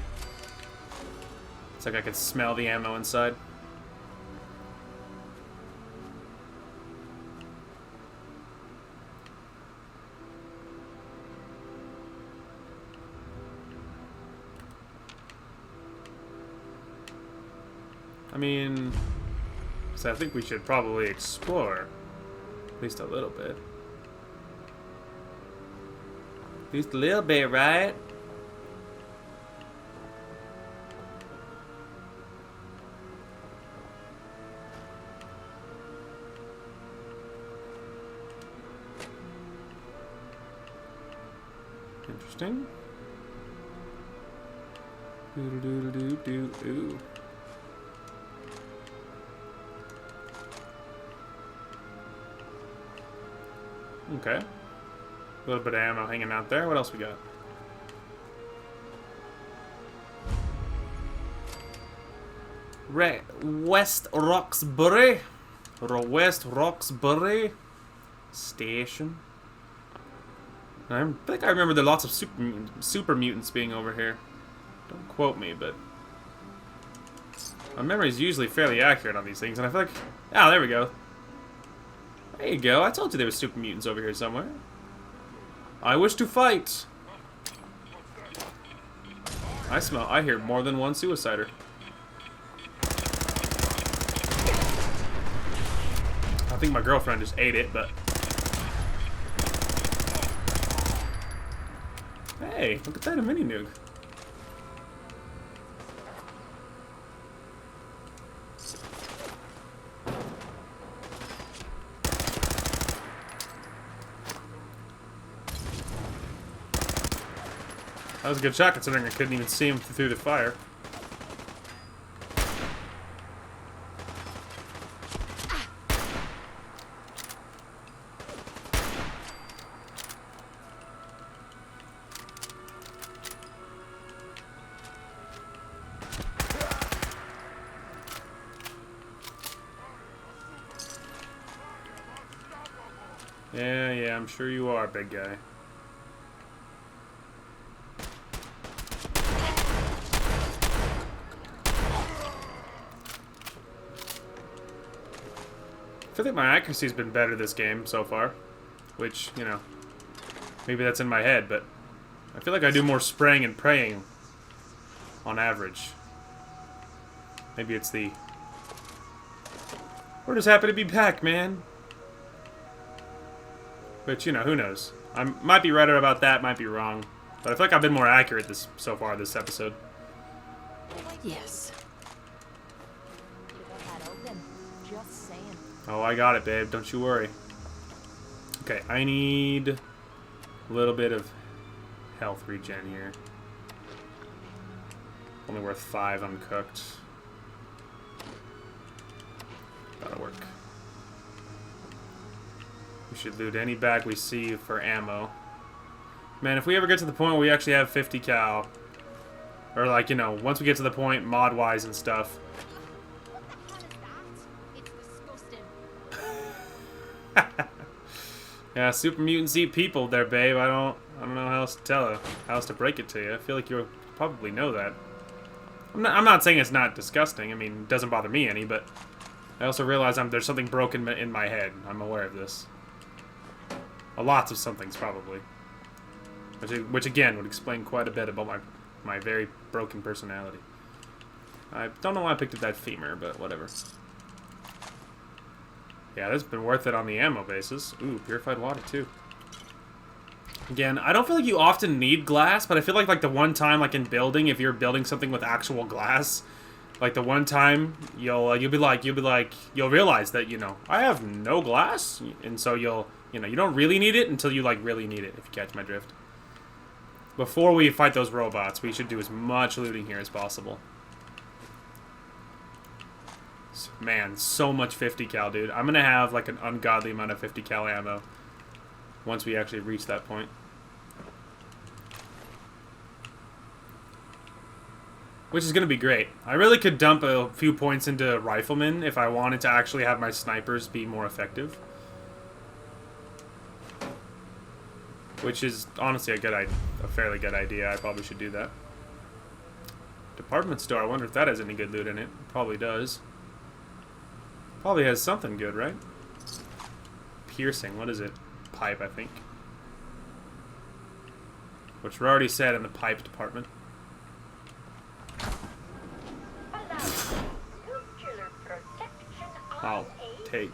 It's like I can smell the ammo inside. I mean, so I think we should probably explore at least a little bit. Just a little bit, right? Interesting. Ooh. Okay. A little bit of ammo hanging out there. What else we got? West Roxbury. West Roxbury Station. I think I remember there are lots of super mutants being over here. Don't quote me, but my memory is usually fairly accurate on these things, and I feel like... Ah, there we go. There you go. I told you there were super mutants over here somewhere. I wish to fight. I hear more than one suicider. I think my girlfriend just ate it, but... Hey, look at that, a mini nuke. That was a good shot considering I couldn't even see him through the fire. Yeah, I'm sure you are, big guy. I feel like my accuracy's been better this game so far, which, you know, maybe that's in my head, but I feel like I do more spraying and praying on average. Maybe it's the... We're just happy to be back, man. But, you know, who knows? I might be right about that, might be wrong. But I feel like I've been more accurate so far this episode. Yes. Just saying. Oh, I got it, babe. Don't you worry. Okay, I need a little bit of health regen here. Only worth 5 uncooked. That'll work. We should loot any bag we see for ammo. Man, if we ever get to the point where we actually have 50 cal, or like, you know, once we get to the point mod-wise and stuff. What the hell is that? It's disgusting. Yeah, super mutants eat people there, babe. I don't know how else to tell you, how else to break it to you. I feel like you probably know that. I'm not saying it's not disgusting. I mean, it doesn't bother me any, but I also realize there's something broken in my head. I'm aware of this. Lots of somethings, probably. Which again, would explain quite a bit about my very broken personality. I don't know why I picked up that femur, but whatever. Yeah, this has been worth it on the ammo basis. Ooh, purified water, too. Again, I don't feel like you often need glass, but I feel like the one time, like in building, if you're building something with actual glass, like the one time you'll realize that, you know, I have no glass, and so you don't really need it until you really need it, if you catch my drift. Before we fight those robots, we should do as much looting here as possible. Man, so much 50 cal, dude. I'm gonna have like an ungodly amount of 50 cal ammo once we actually reach that point. Which is gonna be great. I really could dump a few points into Rifleman if I wanted to actually have my snipers be more effective. Which is honestly a fairly good idea. I probably should do that. Department store. I wonder if that has any good loot in it. Probably does. Probably has something good, right? Piercing. What is it? Pipe, I think. Which we already said in the pipe department. I'll take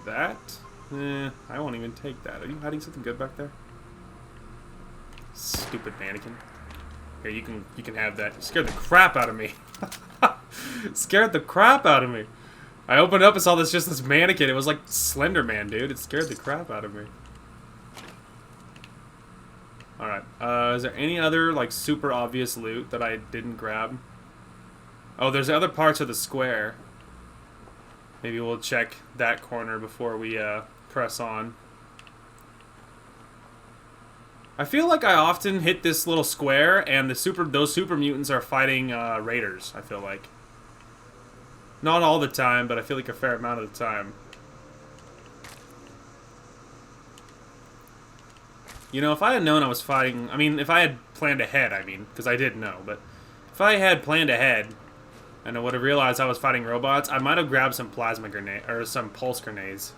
that. I won't even take that. Are you hiding something good back there? Stupid mannequin. Here, you can have that. You scared the crap out of me. Scared the crap out of me. I opened up and saw this mannequin. It was like Slender Man, dude. It scared the crap out of me. Alright. Is there any other, like, super obvious loot that I didn't grab? Oh, there's other parts of the square. Maybe we'll check that corner before we, press on. I feel like I often hit this little square, and those super mutants are fighting, raiders, I feel like. Not all the time, but I feel like a fair amount of the time. You know, if I had known I was fighting... I mean, if I had planned ahead, I mean, because I did know, but... If I had planned ahead, and I would have realized I was fighting robots, I might have grabbed some plasma grenade, or some pulse grenades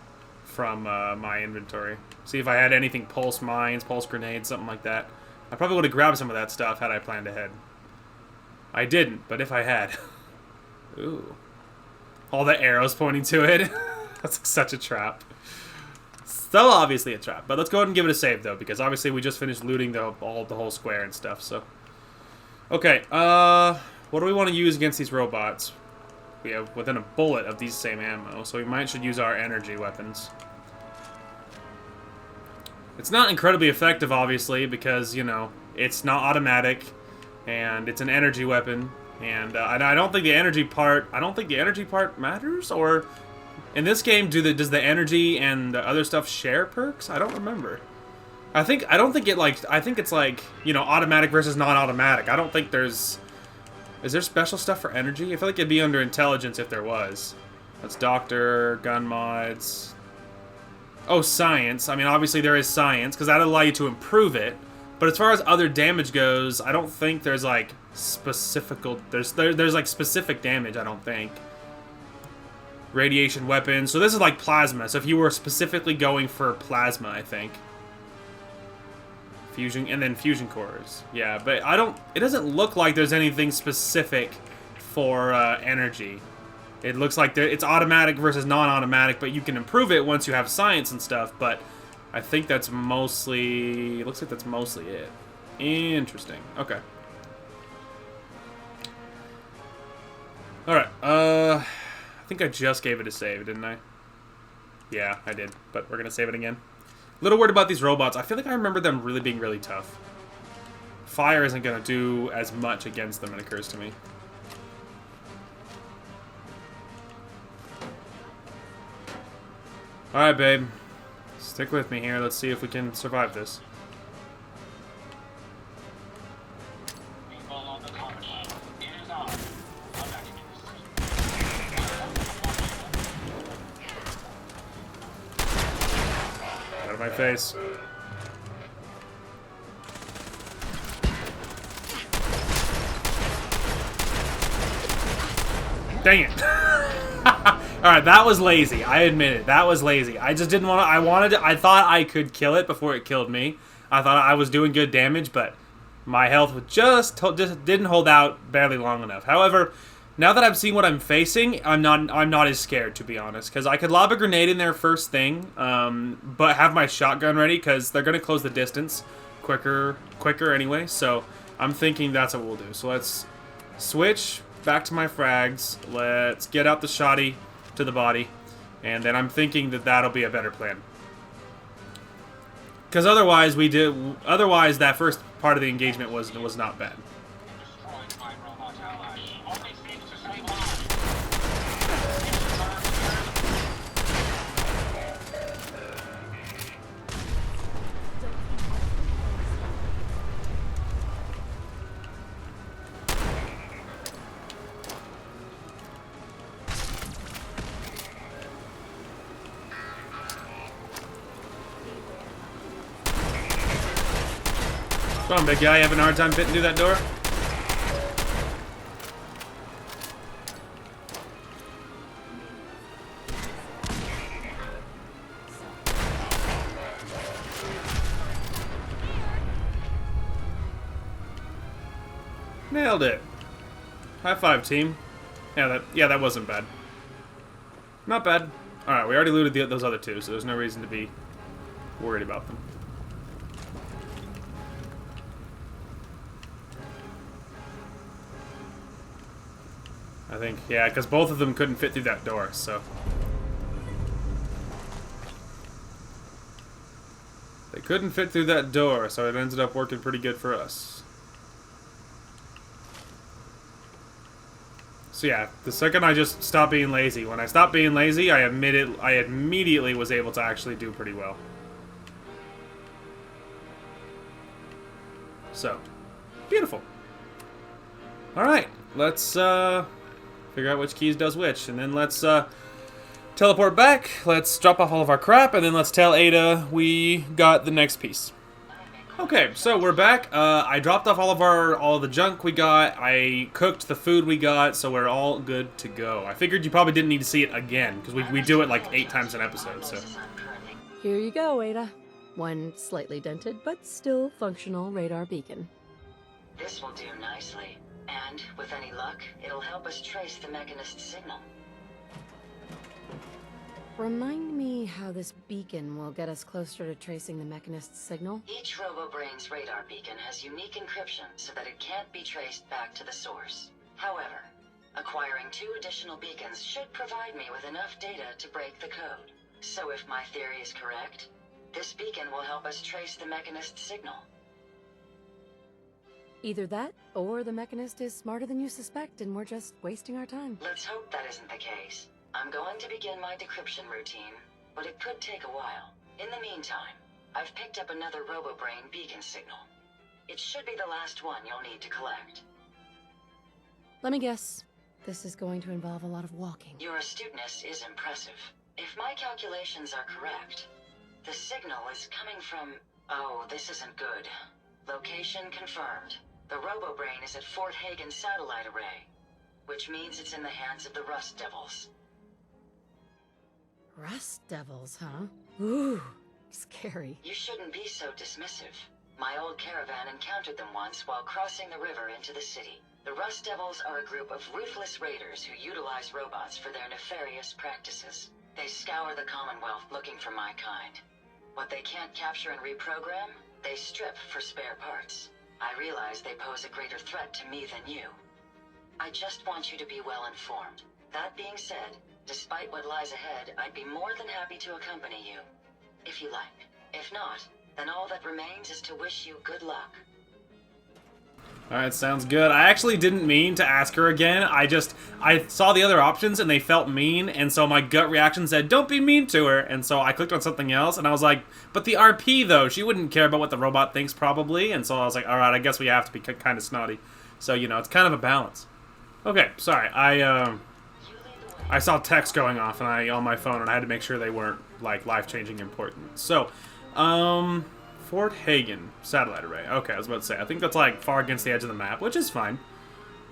from my inventory. See if I had anything, pulse mines, pulse grenades, something like that. I probably would have grabbed some of that stuff had I planned ahead. I didn't, but if I had... Ooh. All the arrows pointing to it. That's such a trap. So obviously a trap. But let's go ahead and give it a save, though, because obviously we just finished looting the whole square and stuff, so... Okay, what do we want to use against these robots? We have within a bullet of these same ammo, so we should use our energy weapons. It's not incredibly effective, obviously, because, you know, it's not automatic, and it's an energy weapon, and I don't think the energy part... I don't think the energy part matters, or... In this game, does the energy and the other stuff share perks? I don't remember. I don't think it, like... I think it's, like, you know, automatic versus non-automatic. I don't think there's... Is there special stuff for energy? I feel like it'd be under intelligence if there was. That's doctor, gun mods... Oh, science. I mean, obviously there is science, because that'll allow you to improve it. But as far as other damage goes, I don't think there's, like, specific... There's like, specific damage, I don't think. Radiation weapons. So this is, like, plasma. So if you were specifically going for plasma, I think. Fusion... And then fusion cores. Yeah, but I don't... It doesn't look like there's anything specific for energy. It looks like it's automatic versus non-automatic, but you can improve it once you have science and stuff, but I think that's mostly... It looks like that's mostly it. Interesting. Okay. Alright, I think I just gave it a save, didn't I? Yeah, I did, but we're gonna save it again. A little worried about these robots. I feel like I remember them really being really tough. Fire isn't gonna do as much against them, it occurs to me. Alright, babe. Stick with me here. Let's see if we can survive this. Out of my face. Dang it. Alright, that was lazy. I admit it. That was lazy. I just didn't want to... I thought I could kill it before it killed me. I thought I was doing good damage, but my health just didn't hold out barely long enough. However, now that I've seen what I'm facing, I'm not as scared, to be honest. Because I could lob a grenade in there first thing, but have my shotgun ready, because they're going to close the distance quicker anyway. So I'm thinking that's what we'll do. So let's switch back to my frags. Let's get out the shotty to the body, and then I'm thinking that that'll be a better plan. Because otherwise that first part of the engagement was not bad. Come on, big guy, you having a hard time fitting through that door? Nailed it. High five, team. Yeah, that wasn't bad. Not bad. Alright, we already looted those other two, so there's no reason to be worried about them. I think, yeah, because both of them couldn't fit through that door, so. They couldn't fit through that door, so it ended up working pretty good for us. So yeah, the second I just stopped being lazy. When I stopped being lazy, I immediately was able to actually do pretty well. So, beautiful. Alright, let's figure out which keys does which, and then let's teleport back, let's drop off all of our crap, and then let's tell Ada we got the next piece. Okay, so we're back. I dropped off all of the junk we got. I cooked the food we got, so we're all good to go. I figured you probably didn't need to see it again, because we do it like 8 times an episode, so. Here you go, Ada. One slightly dented, but still functional radar beacon. This will do nicely, and with any luck, it'll help us trace the Mechanist's signal. Remind me how this beacon will get us closer to tracing the Mechanist's signal? Each Robobrain's radar beacon has unique encryption so that it can't be traced back to the source. However, acquiring 2 additional beacons should provide me with enough data to break the code. So if my theory is correct, this beacon will help us trace the Mechanist's signal. Either that, or the Mechanist is smarter than you suspect and we're just wasting our time. Let's hope that isn't the case. I'm going to begin my decryption routine, but it could take a while. In the meantime, I've picked up another Robobrain beacon signal. It should be the last one you'll need to collect. Let me guess. This is going to involve a lot of walking. Your astuteness is impressive. If my calculations are correct, the signal is coming from... Oh, this isn't good. Location confirmed. The Robobrain is at Fort Hagen Satellite Array, which means it's in the hands of the Rust Devils. Rust Devils, huh? Ooh, scary. You shouldn't be so dismissive. My old caravan encountered them once while crossing the river into the city. The Rust Devils are a group of ruthless raiders who utilize robots for their nefarious practices. They scour the Commonwealth looking for my kind. What they can't capture and reprogram, they strip for spare parts. I realize they pose a greater threat to me than you. I just want you to be well informed. That being said, despite what lies ahead, I'd be more than happy to accompany you, if you like. If not, then all that remains is to wish you good luck. Alright, sounds good. I actually didn't mean to ask her again. I saw the other options and they felt mean, and so my gut reaction said, don't be mean to her. And so I clicked on something else, and I was like, but the RP though, she wouldn't care about what the robot thinks probably. And so I was like, alright, I guess we have to be kind of snotty. So, you know, it's kind of a balance. Okay, sorry. I saw text going off on my phone, and I had to make sure they weren't, like, life-changing important. So, Fort Hagen Satellite Array. Okay, I was about to say, I think that's, like, far against the edge of the map, which is fine.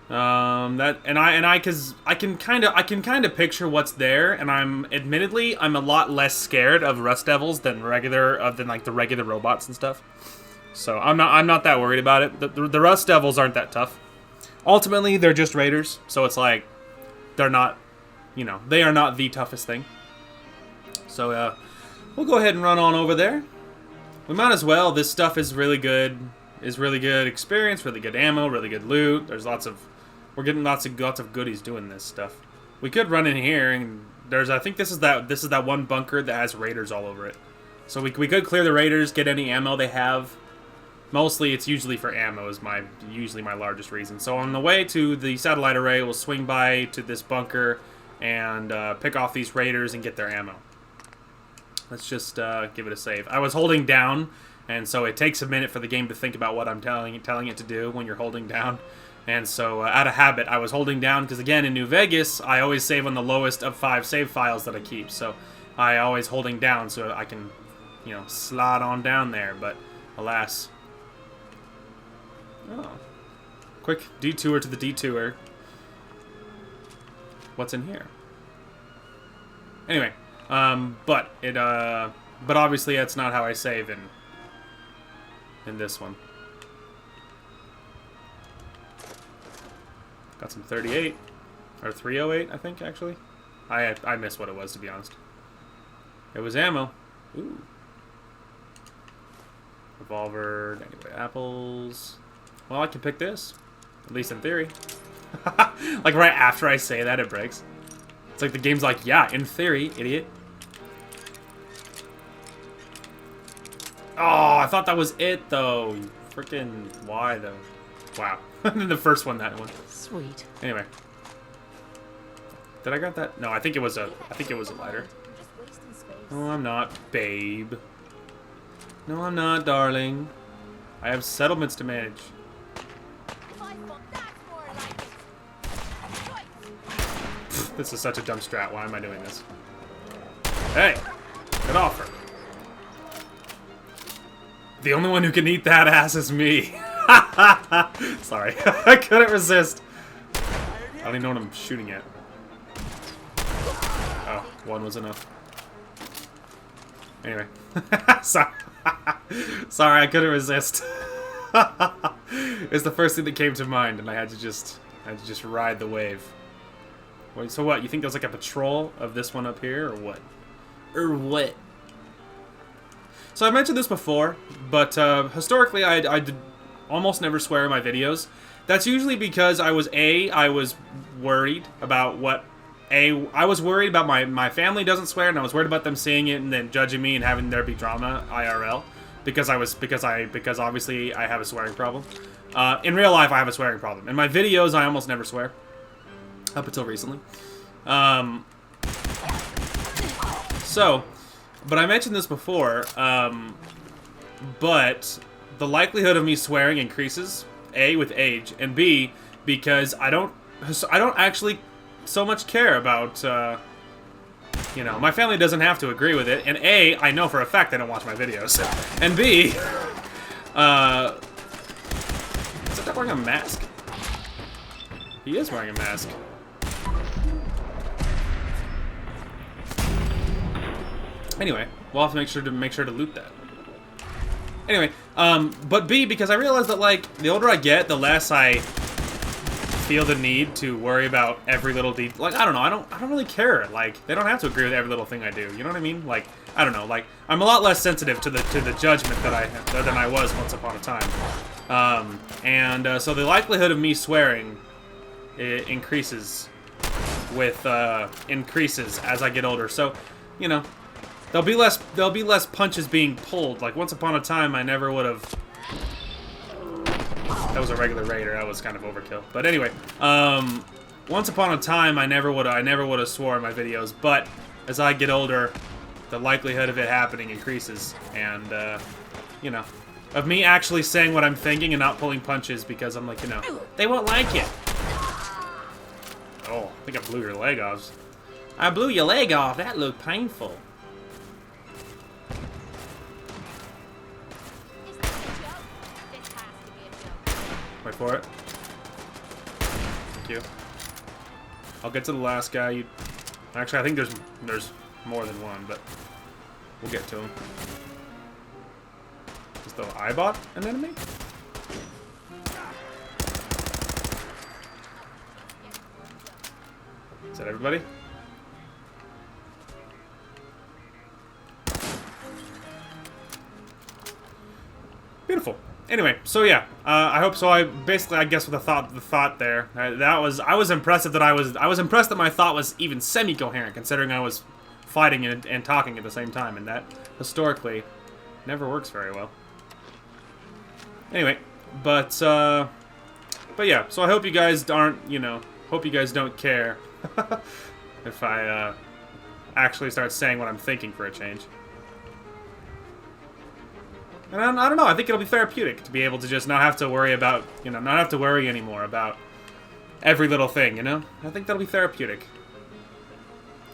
Cause I can kind of picture what's there, and I'm a lot less scared of Rust Devils than like the regular robots and stuff. So I'm not that worried about it. The Rust Devils aren't that tough. Ultimately, they're just raiders, so it's like they're not. You know, they are not the toughest thing. So, we'll go ahead and run on over there. We might as well. This stuff is really good. Really good experience, really good ammo, really good loot. We're getting lots of goodies doing this stuff. We could run in here, and I think this is that one bunker that has raiders all over it. So we could clear the raiders, get any ammo they have. Mostly, it's usually for ammo is usually my largest reason. So on the way to the satellite array, we'll swing by to this bunker and pick off these raiders and get their ammo. Let's just give it a save. I was holding down, and so it takes a minute for the game to think about what I'm telling it to do when you're holding down. And so out of habit, I was holding down because, again, in New Vegas, I always save on the lowest of 5 save files that I keep. So I always holding down so I can, you know, slide on down there. But alas. Oh. Quick detour to the detour. What's in here? Anyway, but obviously that's not how I save in this one. Got some 38 or 308, I think actually. I missed what it was, to be honest. It was ammo. Ooh. Revolver. Anyway, apples. Well, I can pick this, at least in theory. Like right after I say that, it breaks. It's like the game's like, yeah, in theory, idiot. Oh, I thought that was it, though. You freaking... Why, though? Wow. The first one, that one. Sweet. Anyway. Did I got that? No, I think it was a lighter. You're just wasting space. No, I'm not, babe. No, I'm not, darling. I have settlements to manage. My fault, that's more like it. This is such a dumb strat. Why am I doing this? Hey! Get off her. The only one who can eat that ass is me. Sorry. I couldn't resist. I don't even know what I'm shooting at. Oh, one was enough. Anyway. Sorry. Sorry, I couldn't resist. It's the first thing that came to mind, and I had to just ride the wave. Wait, so what? You think there's like a patrol of this one up here, or what? Or what? So I mentioned this before, but historically I did almost never swear in my videos. That's usually because I was worried about what I was worried about my family doesn't swear, and I was worried about them seeing it and then judging me and having there be drama IRL because obviously I have a swearing problem. In real life I have a swearing problem. In my videos I almost never swear up until recently. But I mentioned this before, but the likelihood of me swearing increases, A, with age, and B, because I don't actually so much care about, you know, my family doesn't have to agree with it, and A, I know for a fact they don't watch my videos, and B, is that guy wearing a mask? He is wearing a mask. Anyway, we'll have to make sure to loot that. Anyway, but B, because I realized that, like, the older I get, the less I feel the need to worry about every little detail. Like, I don't know, I don't really care. Like, they don't have to agree with every little thing I do. You know what I mean? Like, I don't know. Like, I'm a lot less sensitive to the judgment than I was once upon a time. So the likelihood of me swearing increases as I get older. So, you know. There'll be less punches being pulled. Like once upon a time, I never would have. That was a regular raider. That was kind of overkill. But anyway, once upon a time, I never would have swore in my videos. But as I get older, the likelihood of it happening increases, and you know, of me actually saying what I'm thinking and not pulling punches because I'm like, you know, they won't like it. Oh, I think I blew your leg off. I blew your leg off. That looked painful. Wait for it. Thank you. I'll get to the last guy. Actually, I think there's more than one, but we'll get to him. Is the iBot an enemy? Is that everybody? Beautiful. Anyway, so yeah, I hope so. I guess with the thought there, I was impressed that I was impressed that my thought was even semi-coherent, considering I was fighting and talking at the same time, and that historically never works very well. Anyway, but yeah. So I hope you guys hope you guys don't care if I actually start saying what I'm thinking for a change. And I don't know, I think it'll be therapeutic to be able to just not have to worry about, not have to worry anymore about every little thing, you know? I think that'll be therapeutic.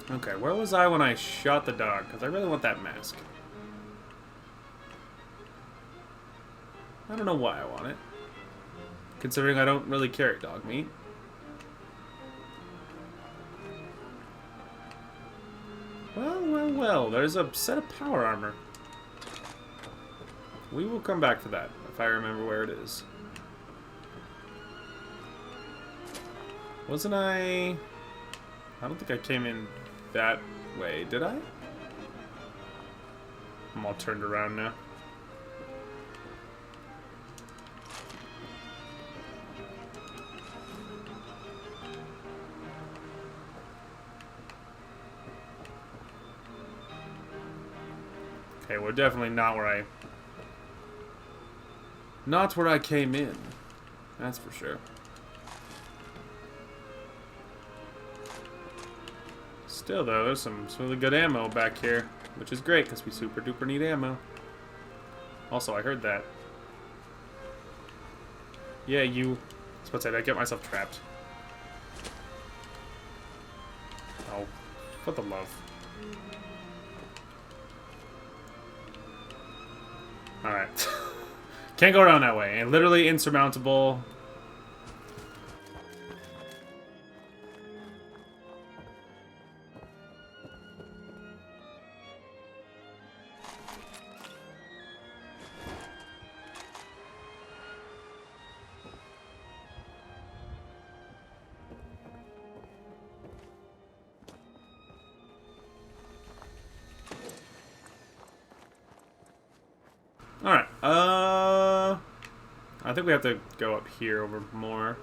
Okay, where was I when I shot the dog? Because I really want that mask. I don't know why I want it. Considering I don't really carry dog meat. Well, there's a set of power armor. We will come back to that, if I remember where it is. Wasn't I don't think I came in that way, did I? I'm all turned around now. Okay, we're definitely not where I... Not where I came in. That's for sure. Still, though, there's some really good ammo back here. Which is great, because we super duper need ammo. Also, I heard that. Yeah, you... I was about to say, I get myself trapped. Oh, for the love. Alright. Can't go around that way. And literally insurmountable. Alright, I think we have to go up here over more.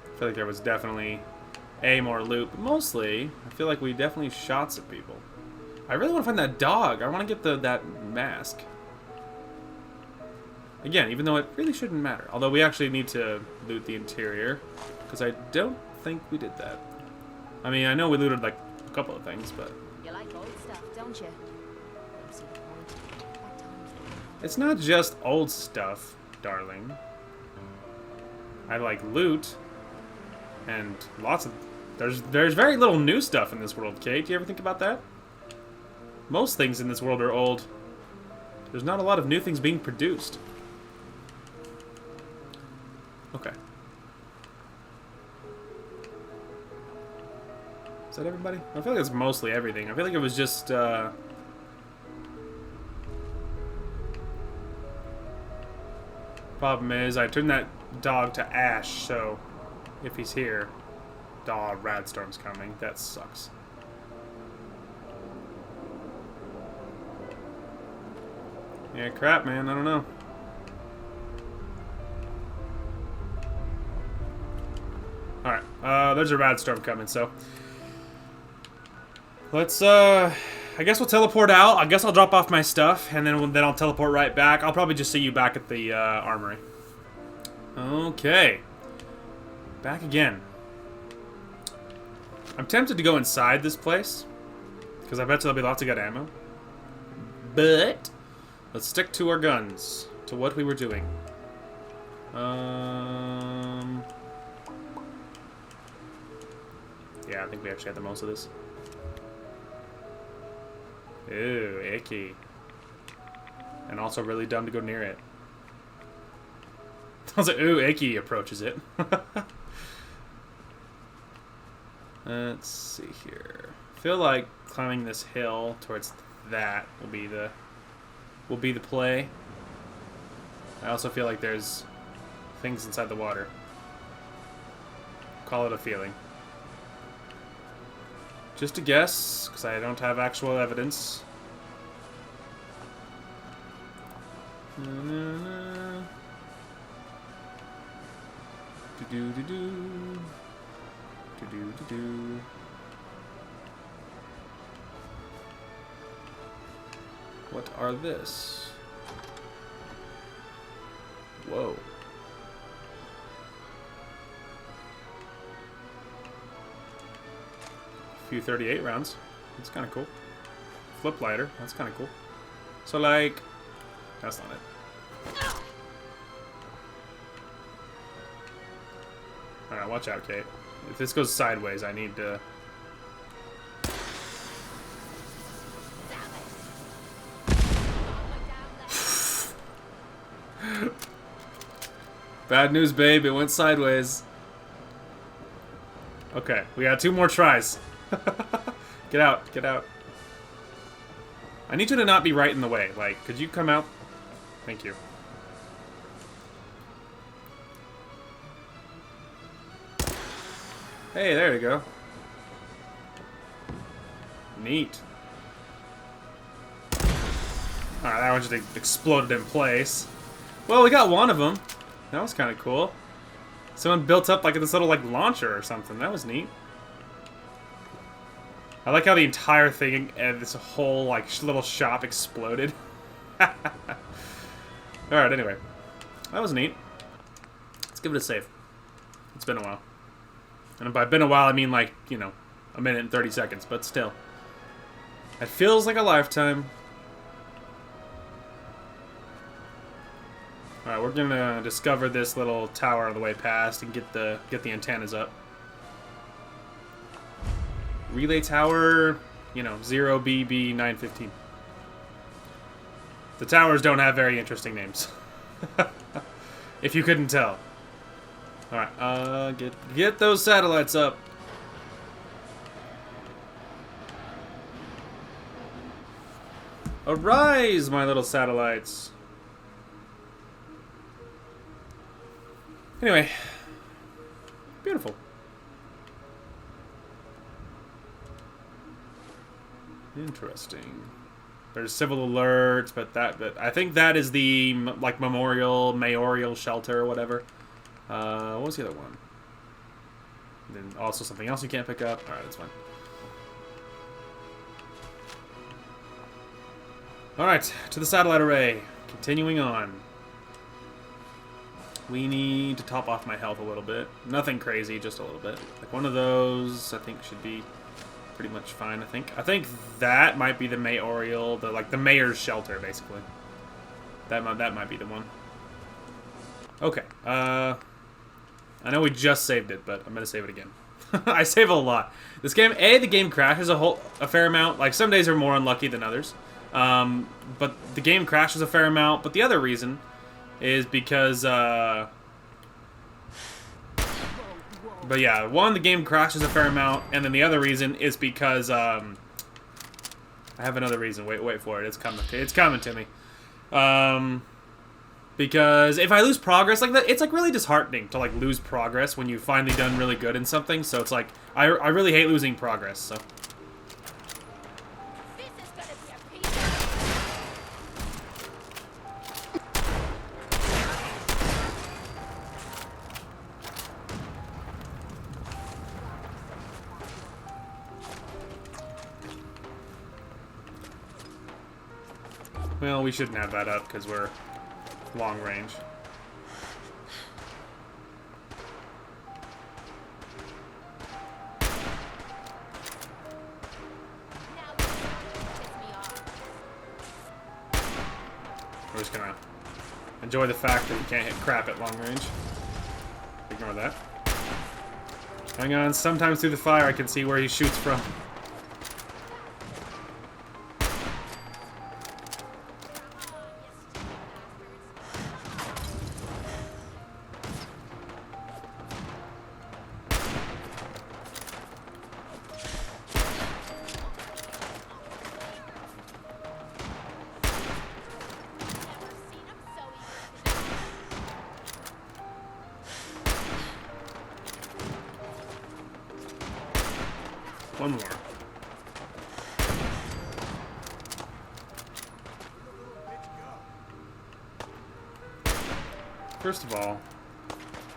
I feel like there was definitely more loot, but mostly, I feel like we definitely shot some people. I really want to find that dog. I want to get that mask. Again, even though it really shouldn't matter. Although we actually need to loot the interior, because I don't think we did that. I mean, I know we looted like a couple of things, but... You like old stuff, don't you? Don't see the point. What time's it? It's not just old stuff, darling. I like loot, and lots of... There's very little new stuff in this world, Kate. Do you ever think about that? Most things in this world are old. There's not a lot of new things being produced. Okay. Is that everybody? I feel like it's mostly everything. I feel like it was just, Problem is, I turned that dog to ash, so if he's here... Rad Storms coming. That sucks. Yeah, crap, man. I don't know. Alright, there's a Rad Storm coming, so... Let's, I guess we'll teleport out. I guess I'll drop off my stuff, and then I'll teleport right back. I'll probably just see you back at the, armory. Okay. Back again. I'm tempted to go inside this place, because I bet there'll be lots of good ammo. But let's stick to our guns, to what we were doing. Yeah, I think we actually had the most of this. Ew, icky. And also really dumb to go near it. I was like, ooh, icky approaches it. Let's see here. I feel like climbing this hill towards that will be the play. I also feel like there's things inside the water. Call it a feeling. Just a guess, because I don't have actual evidence. Do-do-do-do. Do-do-do-do. What are this? Whoa. A few 38 rounds. That's kind of cool. Flip lighter. That's kind of cool. So, like... That's not it. Alright, watch out, Kate. If this goes sideways, I need to... Bad news, babe. It went sideways. Okay, we got 2 more tries. Get out, get out. I need you to not be right in the way. Like, could you come out? Thank you. Hey, there you go. Neat. Alright, that one just exploded in place. Well, we got one of them. That was kind of cool. Someone built up like this little like launcher or something. That was neat. I like how the entire thing and this whole like little shop exploded. Alright, anyway. That was neat. Let's give it a save. It's been a while. And by been a while, I mean like, you know, a minute and 30 seconds, but still. It feels like a lifetime. Alright, we're gonna discover this little tower on the way past and get the antennas up. Relay tower, you know, 0BB915. The towers don't have very interesting names. If you couldn't tell. Alright, get those satellites up. Arise, my little satellites. Anyway. Beautiful. Interesting. There's civil alerts, but I think that is the like mayoral shelter or whatever. What was the other one? And then also something else you can't pick up. All right, that's fine. All right, to the satellite array. Continuing on. We need to top off my health a little bit. Nothing crazy, just a little bit. Like one of those, I think should be pretty much fine. I think that might be the mayoral, the mayor's shelter, basically. That might be the one. Okay. I know we just saved it, but I'm gonna save it again. I save a lot. This game, the game crashes a fair amount. Like some days are more unlucky than others. But the game crashes a fair amount. But the other reason is because, but yeah, one, the game crashes a fair amount, and then the other reason is because, I have another reason. Wait for it. It's coming. It's coming to me. Because if I lose progress like that, it's like really disheartening to like lose progress when you've finally done really good in something. So it's like I really hate losing progress. So. This is gonna be a piece. Well, we shouldn't have that up because we're long range. Now this pisses me off. We're just gonna enjoy the fact that you can't hit crap at long range. Ignore that. Hang on, sometimes through the fire I can see where he shoots from. One more. First of all,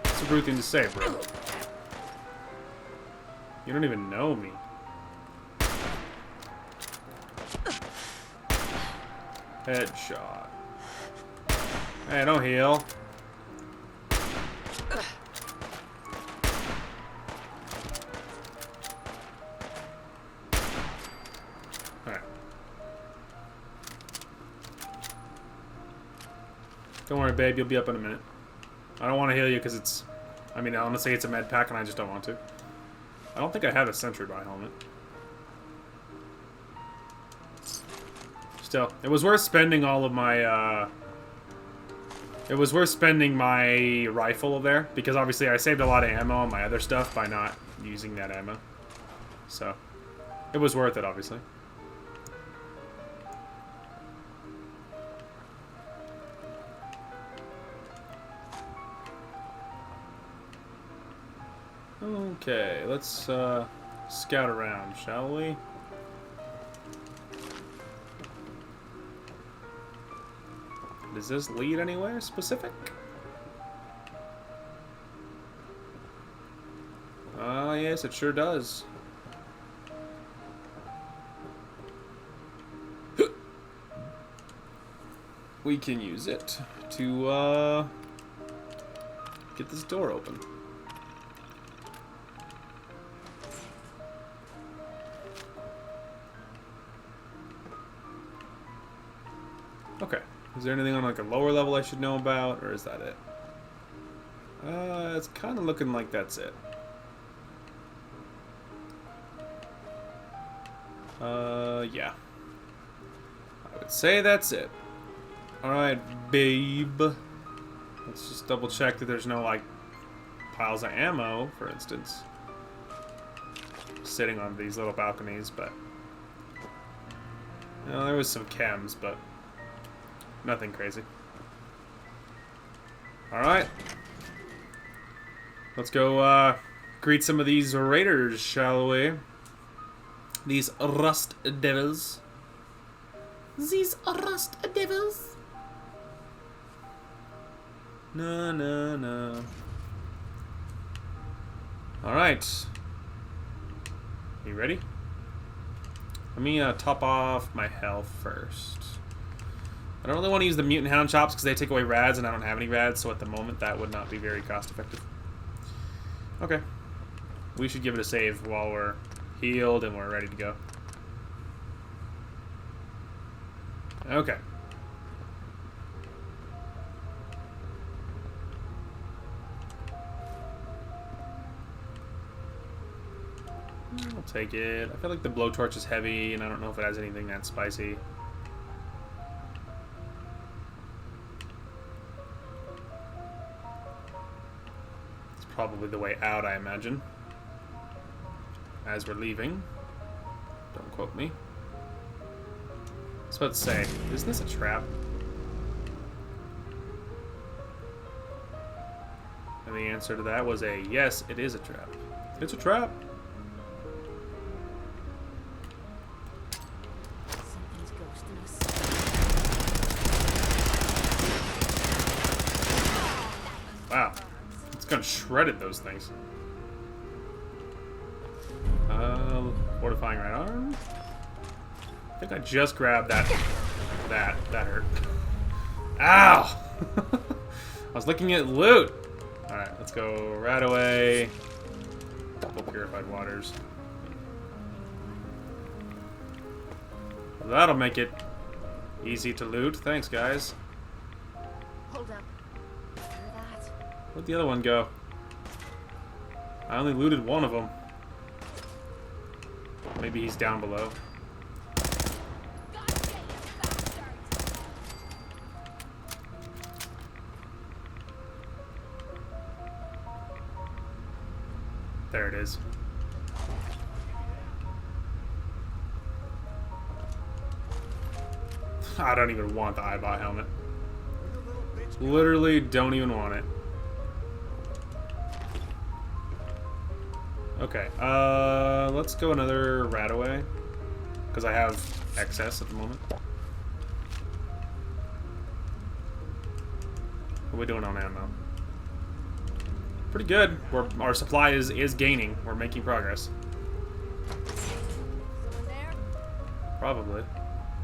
it's a rude thing to say, bro. You don't even know me. Headshot. Hey, don't heal. Don't worry, babe. You'll be up in a minute. I don't want to heal you because it's... I mean, honestly, it's a med pack and I just don't want to. I don't think I have a sentry by helmet. Still, it was worth spending all of my, It was worth spending my rifle there because obviously I saved a lot of ammo on my other stuff by not using that ammo. So, it was worth it, obviously. Okay, let's scout around, shall we? Does this lead anywhere specific? Yes, it sure does. we can use it to get this door open. Okay. Is there anything on like a lower level I should know about, or is that it? It's kind of looking like that's it. Yeah. I would say that's it. Alright, babe. Let's just double check that there's no, like, piles of ammo, for instance, sitting on these little balconies, but... No, there was some chems, but nothing crazy. Alright. Let's go, greet some of these raiders, shall we? These rust devils. These rust devils. No, no, no. Alright. You ready? Let me top off my health first. I don't really want to use the mutant hound chops because they take away rads and I don't have any rads, so at the moment that would not be very cost effective. Okay. We should give it a save while we're healed and we're ready to go. Okay. I'll take it. I feel like the blowtorch is heavy and I don't know if it has anything that's spicy. It's probably the way out, I imagine. As we're leaving. Don't quote me. I was about to say, isn't this a trap? And the answer to that was a yes, it is a trap. It's a trap. Something's ghosting us. Wow. It's gonna shredded those things. Fortifying right arm. I think I just grabbed that. That hurt. Ow! I was looking at loot. Alright, let's go right away. Couple purified waters. That'll make it easy to loot. Thanks, guys. Hold up. Hear that? Where'd the other one go? I only looted one of them. Maybe he's down below. There it is. I don't even want the eyeball helmet. Literally don't even want it. Okay, let's go another rat away. Because I have excess at the moment. What are we doing on ammo? Pretty good. Our supply is gaining. We're making progress. Someone there? Probably.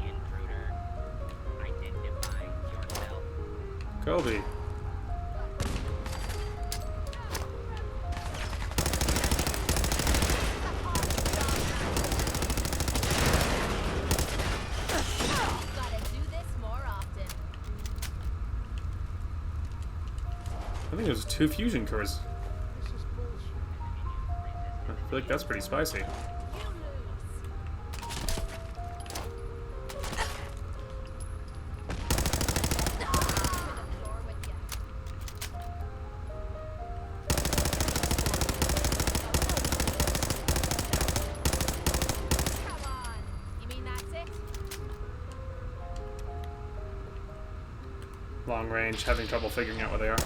Intruder, identify yourself. Kobe. Gotta do this more often. I think there's 2 fusion cores. I feel like that's pretty spicy. You lose. Door with ya. Come on. You mean that's it? Long range, having trouble figuring out where they are.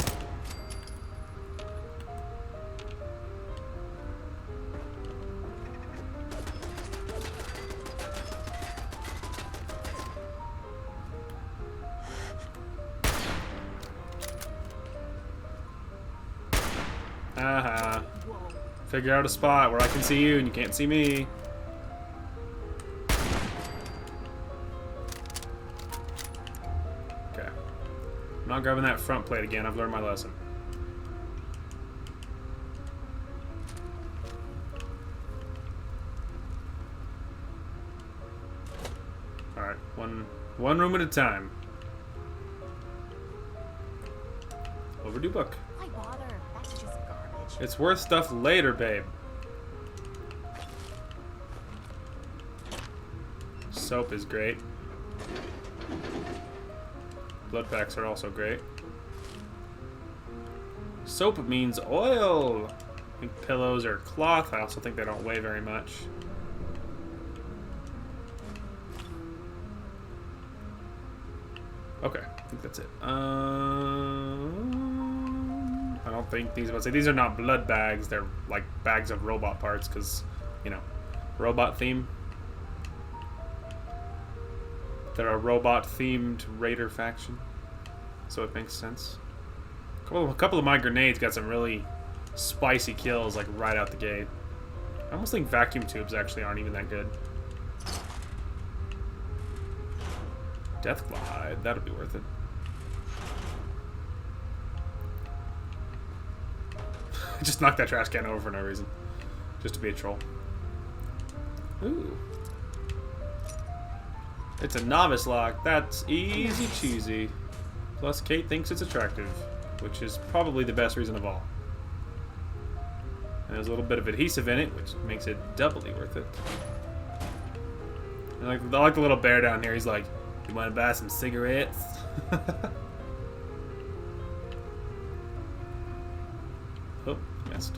Aha. Figure out a spot where I can see you and you can't see me. Okay. Not grabbing that front plate again. I've learned my lesson. Alright, one room at a time. Overdue book. Why bother? That's just garbage. It's worth stuff later, babe. Soap is great. Blood packs are also great. Soap means oil. I think pillows are cloth. I also think they don't weigh very much. Okay, I think that's it. I don't think these. These are not blood bags. They're like bags of robot parts, because, you know, robot theme. They're a robot-themed raider faction, so it makes sense. A couple of my grenades got some really spicy kills, like right out the gate. I almost think vacuum tubes actually aren't even that good. Death Glide, that'll be worth it. Just knocked that trash can over for no reason, just to be a troll. Ooh. It's a novice lock. That's easy cheesy. Plus, Kate thinks it's attractive, which is probably the best reason of all. And there's a little bit of adhesive in it, which makes it doubly worth it. And I like the little bear down here. He's like, "You want to buy some cigarettes?" Oh, missed.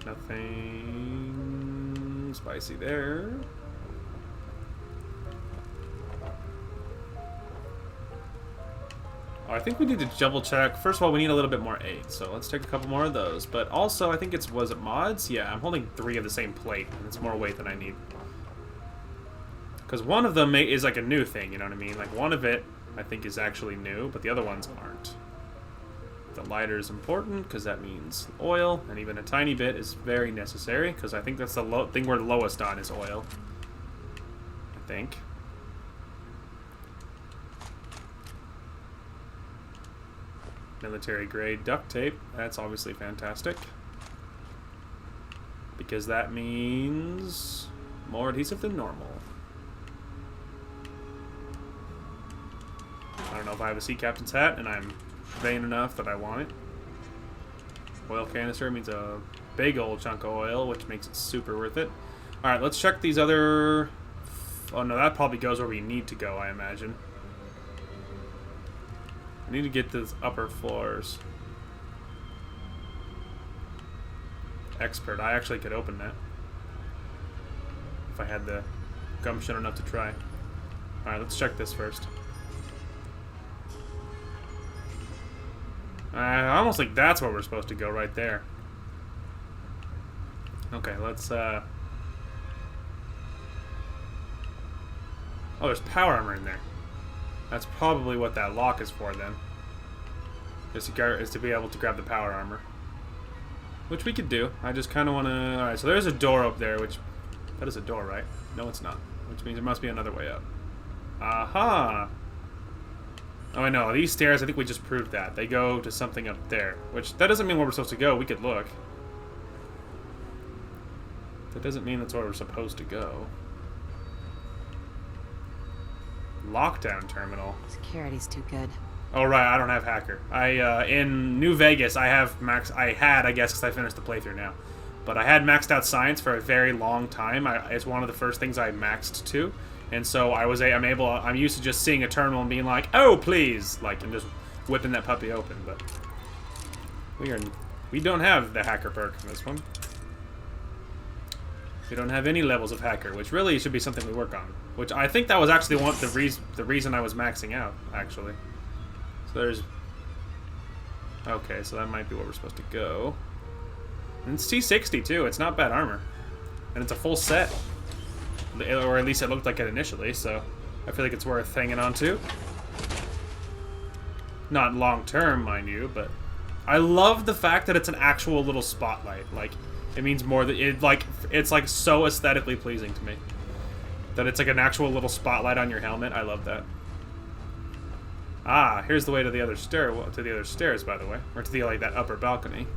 Nothing spicy there. Oh, I think we need to double check. First of all, we need a little bit more aid, so let's take a couple more of those. But also, I think was it mods? Yeah, I'm holding 3 of the same plate, and it's more weight than I need. Because one of them is like a new thing, you know what I mean? Like one of it, I think, is actually new, but the other ones aren't. The lighter is important because that means oil, and even a tiny bit is very necessary because I think that's the thing we're lowest on is oil. I think. Military grade duct tape. That's obviously fantastic because that means more adhesive than normal. I don't know if I have a sea captain's hat and I'm vain enough that I want it. Oil canister means a big old chunk of oil, which makes it super worth it. Alright, let's check these other... Oh no, that probably goes where we need to go, I imagine. I need to get to the upper floors. Expert. I actually could open that. If I had the gumption enough to try. Alright, let's check this first. I almost think that's where we're supposed to go, right there. Okay, let's, Oh, there's power armor in there. That's probably what that lock is for, then. Is to be able to grab the power armor. Which we could do. I just kind of want to... Alright, so there's a door up there, which... That is a door, right? No, it's not. Which means there must be another way up. Aha! Oh, I know. These stairs, I think we just proved that. They go to something up there. Which, that doesn't mean where we're supposed to go. We could look. That doesn't mean that's where we're supposed to go. Lockdown terminal. Security's too good. Oh, right. I don't have hacker. In New Vegas, I have I guess, because I finished the playthrough now. But I had maxed out science for a very long time. It's one of the first things I maxed to. And so I'm used to just seeing a terminal and being like, "Oh, please," like, and just whipping that puppy open. But we don't have the hacker perk in this one. We don't have any levels of hacker, which really should be something we work on. Which I think that was actually the reason I was maxing out, actually. So there's... Okay, so that might be where we're supposed to go. And it's T60 too. It's not bad armor, and it's a full set. Or at least it looked like it initially, so I feel like it's worth hanging on to. Not long term, mind you, but I love the fact that it's an actual little spotlight. Like, it means more that it's like so aesthetically pleasing to me. That it's like an actual little spotlight on your helmet. I love that. Ah, here's the way to the other stairs, by the way, or to the like that upper balcony.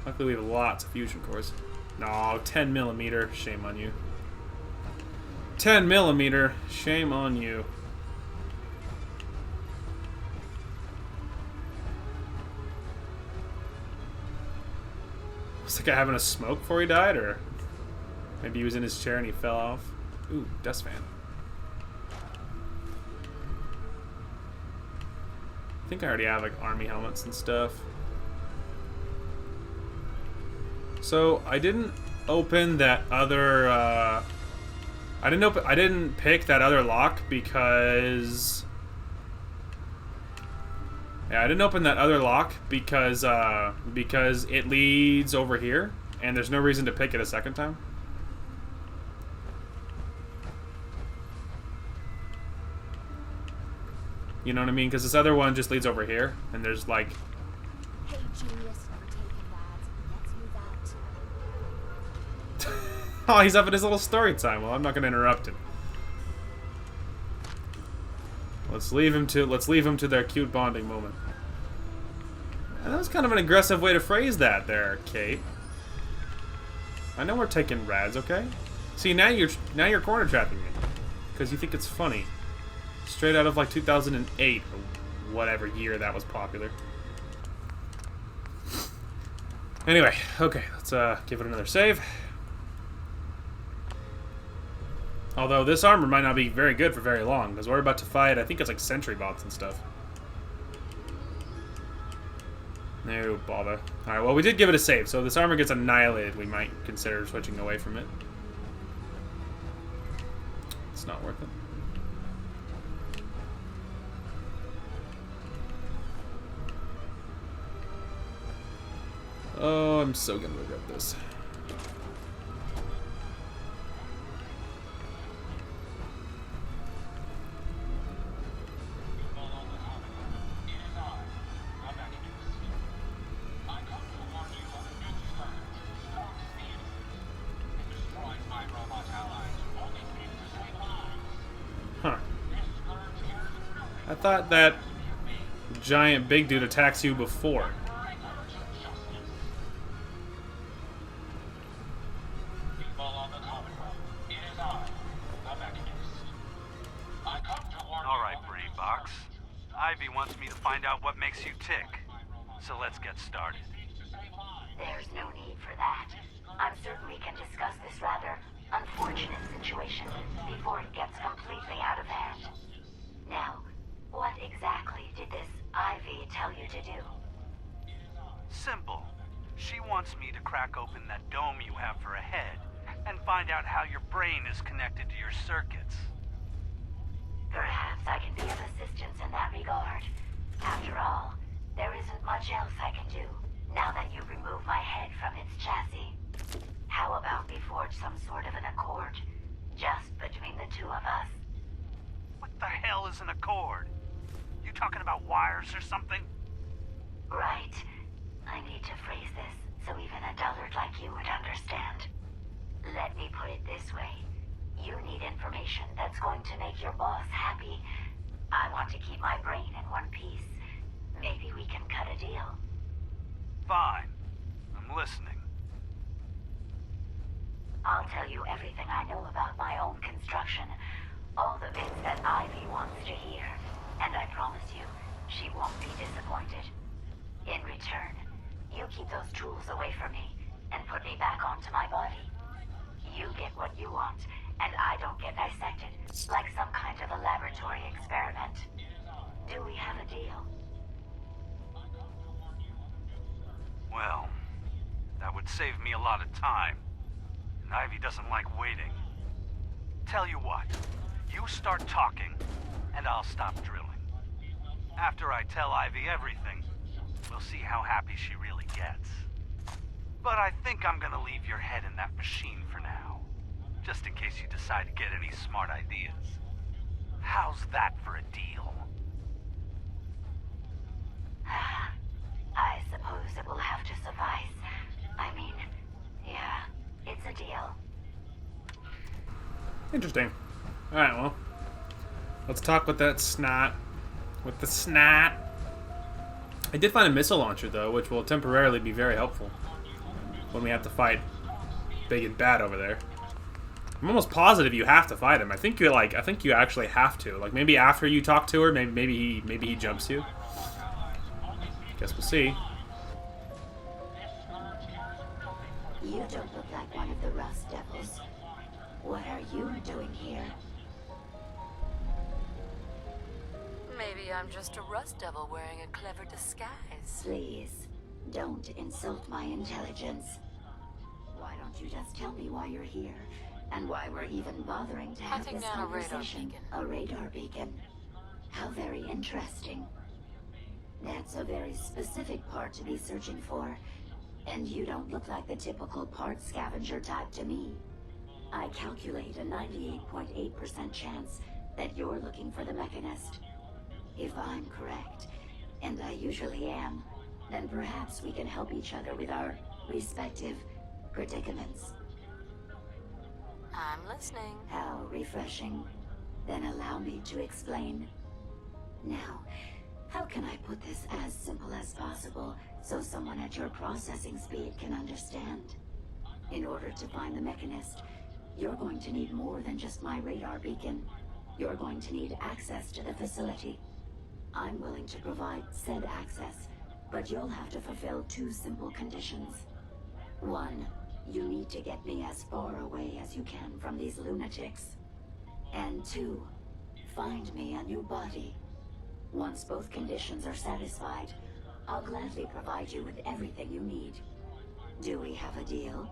Luckily, we have lots of fusion cores. No, 10 millimeter. Shame on you. 10 millimeter. Shame on you. Was the guy having a smoke before he died, or maybe he was in his chair and he fell off? Ooh, dust fan. I think I already have like army helmets and stuff. So I didn't open that other. I didn't pick that other lock because. Yeah, I didn't open that other lock because it leads over here, and there's no reason to pick it a second time. You know what I mean? Because this other one just leads over here, and there's like. Hey, genius, we're taking that. Let's do that. Oh, he's having his little story time. Well, I'm not going to interrupt him. Let's leave him to their cute bonding moment. And that was kind of an aggressive way to phrase that, there, Kate. I know we're taking rads, okay? See, now you're corner trapping me because you think it's funny. Straight out of like 2008 or whatever year that was popular. Anyway, okay, let's give it another save. Although this armor might not be very good for very long, because we're about to fight, I think it's like sentry bots and stuff. No bother. Alright, well we did give it a save, so if this armor gets annihilated, we might consider switching away from it. It's not worth it. Oh, I'm so gonna regret this. Huh. I thought that giant big dude attacks you before. Ivy wants me to find out what makes you tick. So let's get started. There's no need for that. I'm certain we can discuss this rather unfortunate situation before it gets completely out of hand. Now, what exactly did this Ivy tell you to do? Simple. She wants me to crack open that dome you have for a head and find out how your brain is connected to your circuits. Perhaps I can be of assistance in that regard. After all, there isn't much else I can do now that you remove my head from its chassis. How about we forge some sort of an accord, just between the two of us? What the hell is an accord? You talking about wires or something? Right. I need to phrase this so even a dullard like you would understand. Let me put it this way. You need information that's going to make your boss happy. I want to keep my brain in one piece. Maybe we can cut a deal. Fine. I'm listening. I'll tell you everything I know about my own construction. All the bits that Ivy wants to hear. And I promise you, she won't be disappointed. In return, you keep those tools away from me and put me back onto my body. You get what you want, and I don't get dissected like some kind of a laboratory experiment. Do we have a deal? Well, that would save me a lot of time. And Ivy doesn't like waiting. Tell you what, you start talking, and I'll stop drilling. After I tell Ivy everything, we'll see how happy she really gets. But I think I'm gonna leave your head in that machine for now. Just in case you decide to get any smart ideas. How's that for a deal? I suppose it will have to suffice. I mean, yeah, it's a deal. Interesting. Alright, well. Let's talk with that snot. With the snot. I did find a missile launcher, though, which will temporarily be very helpful when we have to fight big and bad over there. I'm almost positive you have to fight him. I think you actually have to. Like, maybe after you talk to her, maybe he jumps you. Guess we'll see. You don't look like one of the Rust Devils. What are you doing here? Maybe I'm just a Rust Devil wearing a clever disguise. Please, don't insult my intelligence. Why don't you just tell me why you're here, and why we're even bothering to have Hunting this down a radar conversation? beacon. A radar beacon. How very interesting. That's a very specific part to be searching for, and you don't look like the typical part scavenger type to me. I calculate a 98.8% chance that you're looking for the Mechanist. If I'm correct, and I usually am, then perhaps we can help each other with our respective predicaments. I'm listening. How refreshing. Then allow me to explain. Now, how can I put this as simple as possible so someone at your processing speed can understand? In order to find the Mechanist, you're going to need more than just my radar beacon. You're going to need access to the facility. I'm willing to provide said access, but you'll have to fulfill 2 simple conditions. 1, you need to get me as far away as you can from these lunatics. And 2, find me a new body. Once both conditions are satisfied, I'll gladly provide you with everything you need. Do we have a deal?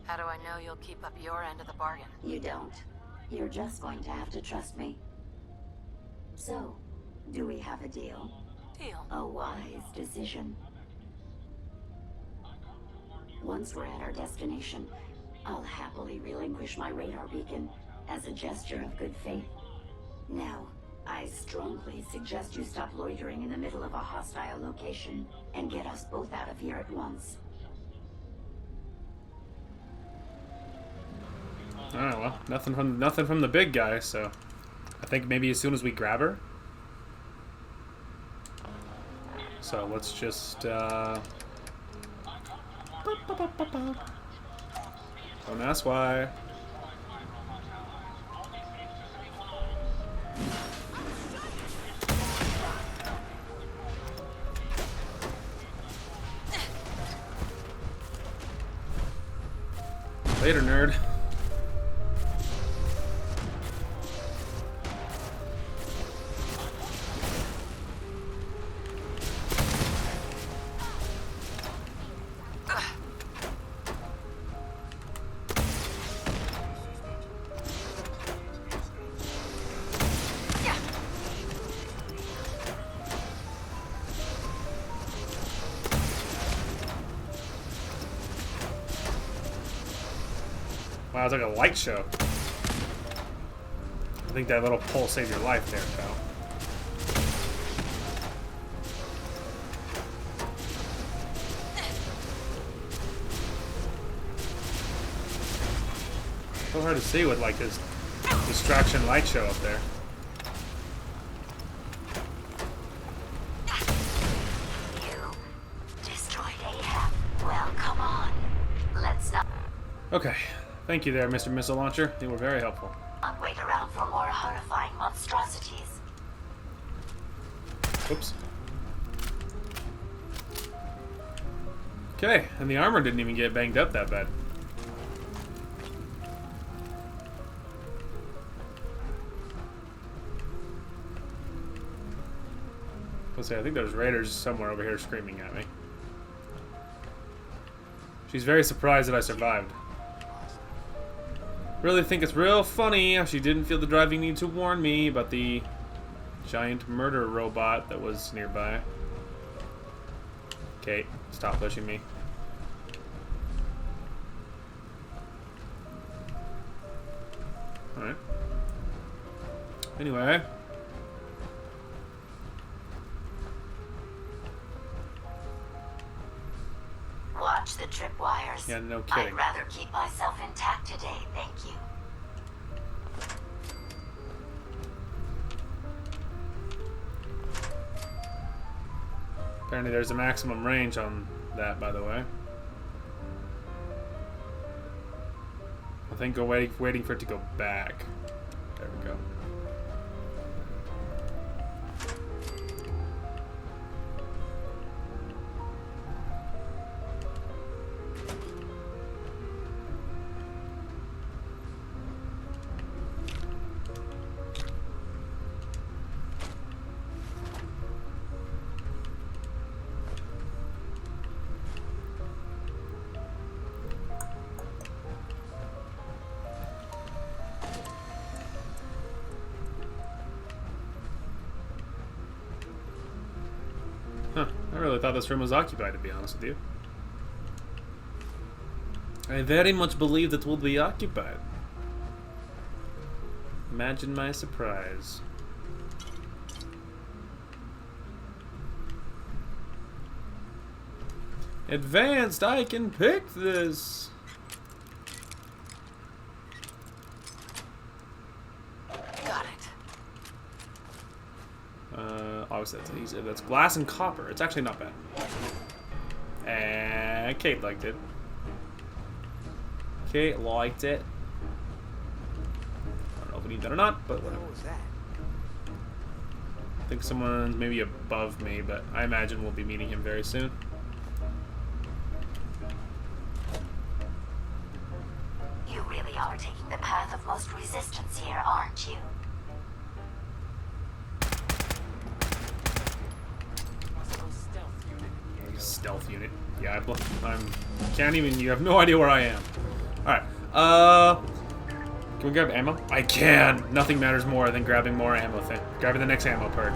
How do I know you'll keep up your end of the bargain? You don't. You're just going to have to trust me. So, do we have a deal? Deal. A wise decision. Once we're at our destination, I'll happily relinquish my radar beacon as a gesture of good faith. Now, I strongly suggest you stop loitering in the middle of a hostile location and get us both out of here at once. Alright, well, nothing from the big guy, so I think maybe as soon as we grab her. So let's just don't ask why. Later, nerd. Wow, it's like a light show. I think that little pole saved your life there, pal. So hard to see with like this distraction light show up there. You destroyed Ahab. Well, come on. Let's not Okay. Thank you there, Mr. Missile Launcher. You were very helpful. wait around for more horrifying monstrosities. Oops. Okay, and the armor didn't even get banged up that bad. Let's see, I think there's raiders somewhere over here screaming at me. She's very surprised that I survived. Really think it's real funny how she didn't feel the driving need to warn me about the giant murder robot that was nearby. Kate, stop pushing me. Alright. Anyway. Watch the tripwires. Yeah, no I'd kidding. rather keep myself intact today, thank you. Apparently there's a maximum range on that, by the way. I think we're waiting for it to go back. There we go. Huh, I really thought this room was occupied, to be honest with you. I very much believed it will be occupied. Imagine my surprise. Advanced, I can pick this! Got it. Obviously that's easy. That's glass and copper. It's actually not bad. And Kate liked it. Kate liked it. I don't know if we need that or not, but whatever. What was that? I think someone's maybe above me, but I imagine we'll be meeting him very soon. You really are taking the path of most resistance here, aren't you? Stealth unit. Yeah, I'm can't even. You have no idea where I am. All right. Can we grab ammo? I can. Nothing matters more than grabbing more ammo. Grabbing the next ammo perk.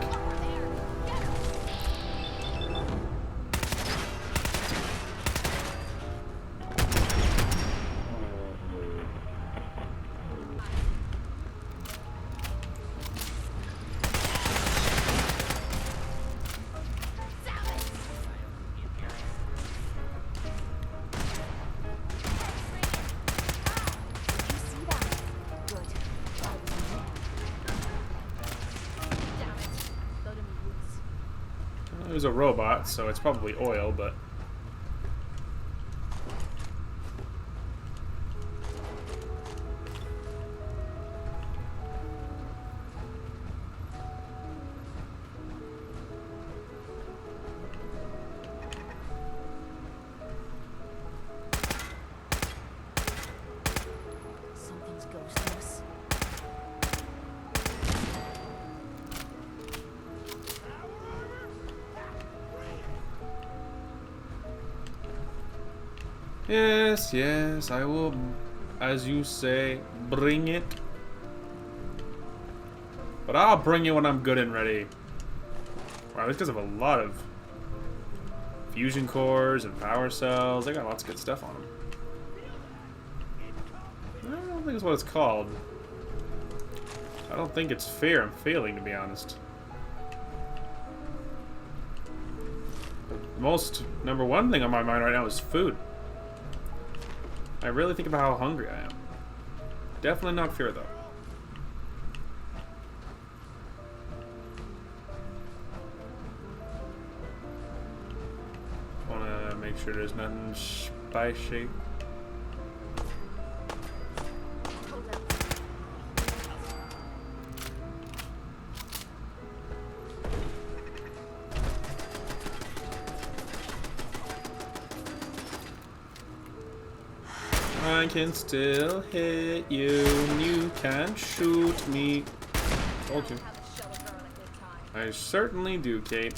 It was a robot, so it's probably oil, but... Something's ghosting us. Yes, yes, I will, as you say, bring it. But I'll bring it when I'm good and ready. Wow, this guys have a lot of fusion cores and power cells. They got lots of good stuff on them. I don't think it's what it's called. I don't think it's fair. I'm failing, to be honest. The most number one thing on my mind right now is food. I really think about how hungry I am. Definitely not fear, though. Wanna make sure there's nothing spicy. I can still hit you, and you can't shoot me. Told you. I certainly do, Kate.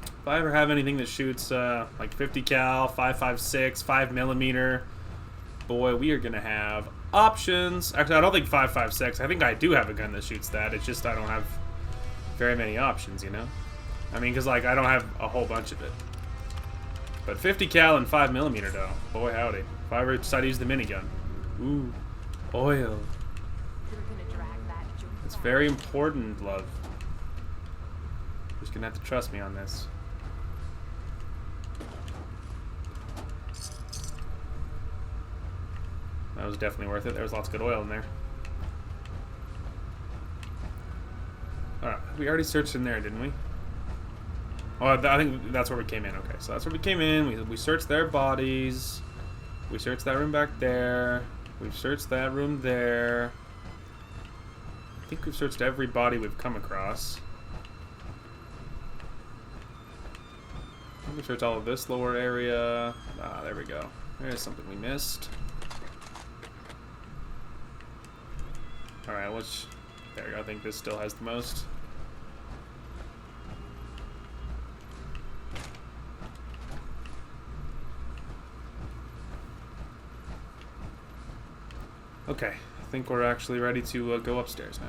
If I ever have anything that shoots like 50 cal, 5.56, 5mm, boy, we are gonna have options. Actually, I don't think 5.56. I think I do have a gun that shoots that. It's just I don't have very many options, you know. I mean, because like I don't have a whole bunch of it. But 50 cal and 5mm though, boy howdy. If I ever decide to use the minigun, ooh, oil. It's very important, love. You're just gonna have to trust me on this. That was definitely worth it. There was lots of good oil in there. Alright, we already searched in there, didn't we? Oh, I think that's where we came in. Okay, so that's where we came in. We searched their bodies. We searched that room back there. We've searched that room there. I think we've searched every body we've come across. We searched all of this lower area. Ah, there we go. There's something we missed. Alright, which... There we go. I think this still has the most. Okay, I think we're actually ready to go upstairs now.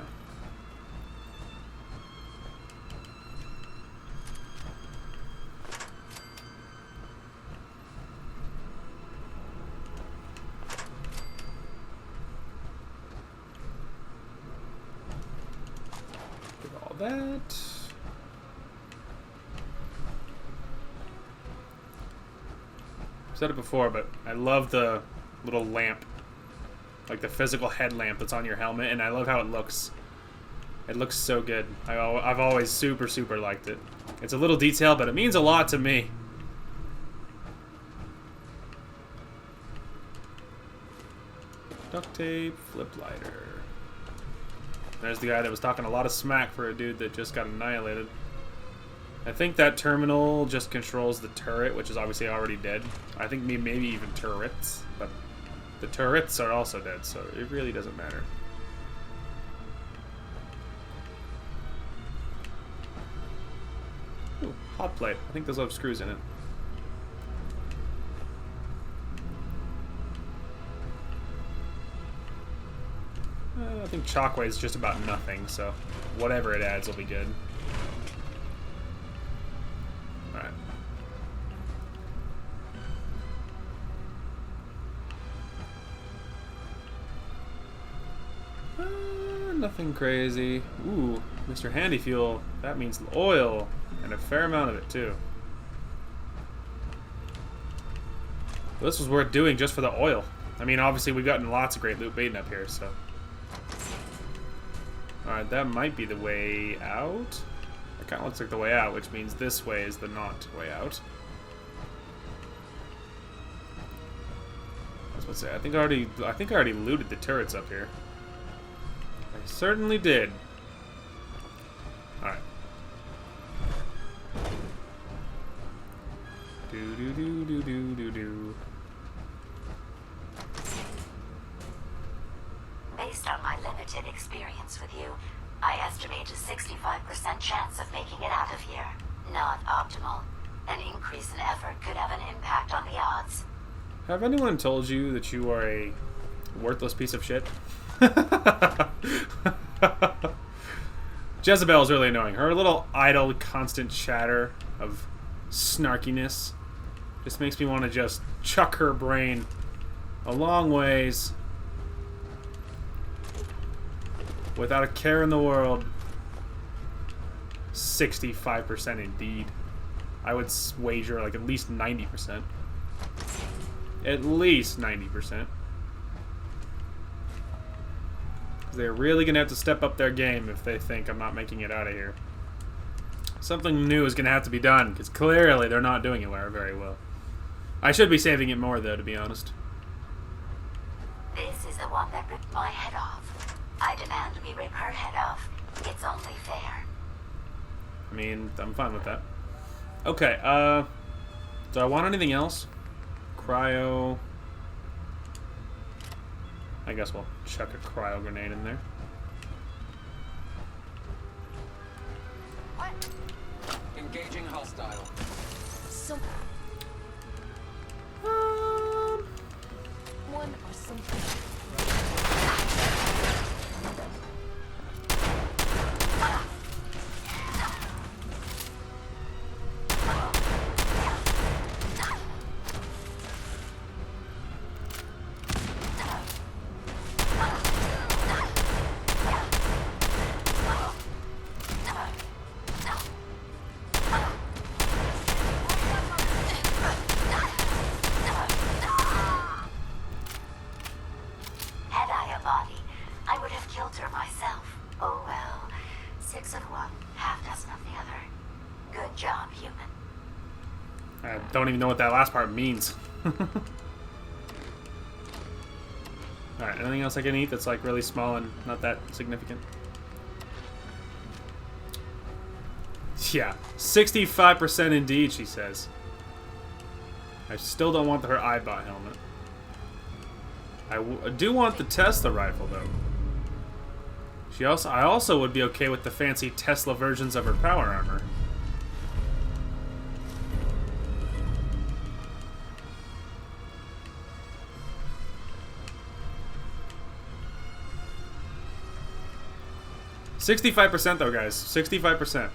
Get all that. I've said it before, but I love the little lamp. Like the physical headlamp that's on your helmet, and I love how it looks. It looks so good. I've always super liked it. It's a little detail, but it means a lot to me. Duct tape, flip lighter. There's the guy that was talking a lot of smack for a dude that just got annihilated. I think that terminal just controls the turret, which is obviously already dead. I think maybe even turrets, but the turrets are also dead, so it really doesn't matter. Ooh, hot plate. I think those have screws in it. I think shockwave is just about nothing, so whatever it adds will be good. Alright. Nothing crazy. Ooh, Mr. Handy Fuel. That means oil, and a fair amount of it, too. This was worth doing just for the oil. I mean, obviously, we've gotten lots of great loot baiting up here, so. Alright, that might be the way out. It kind of looks like the way out, which means this way is the not way out. I was about to say, I think I already looted the turrets up here. I certainly did. Alright. Do. Based on my limited experience with you, I estimate a 65% chance of making it out of here. Not optimal. An increase in effort could have an impact on the odds. Have anyone told you that you are a worthless piece of shit? Jezebel is really annoying. Her little idle, constant chatter of snarkiness just makes me want to just chuck her brain a long ways without a care in the world. 65% indeed. I would wager like at least 90%. At least 90%. They're really going to have to step up their game if they think I'm not making it out of here. Something new is going to have to be done, because clearly they're not doing it very well. I should be saving it more, though, to be honest. This is the one that ripped my head off. I demand we rip her head off. It's only fair. I mean, I'm fine with that. Okay, do I want anything else? Cryo... I guess we'll chuck a cryo grenade in there. What? Engaging hostile. So one or something. alter myself. Oh well. 6 of one, half dozen of the other. Good job, human. I don't even know what that last part means. Alright, anything else I can eat that's like really small and not that significant? Yeah, 65% indeed, she says. I still don't want her eyebot helmet. I do want the Tesla rifle, though. I also would be okay with the fancy Tesla versions of her power armor. $65% though, guys. 65%.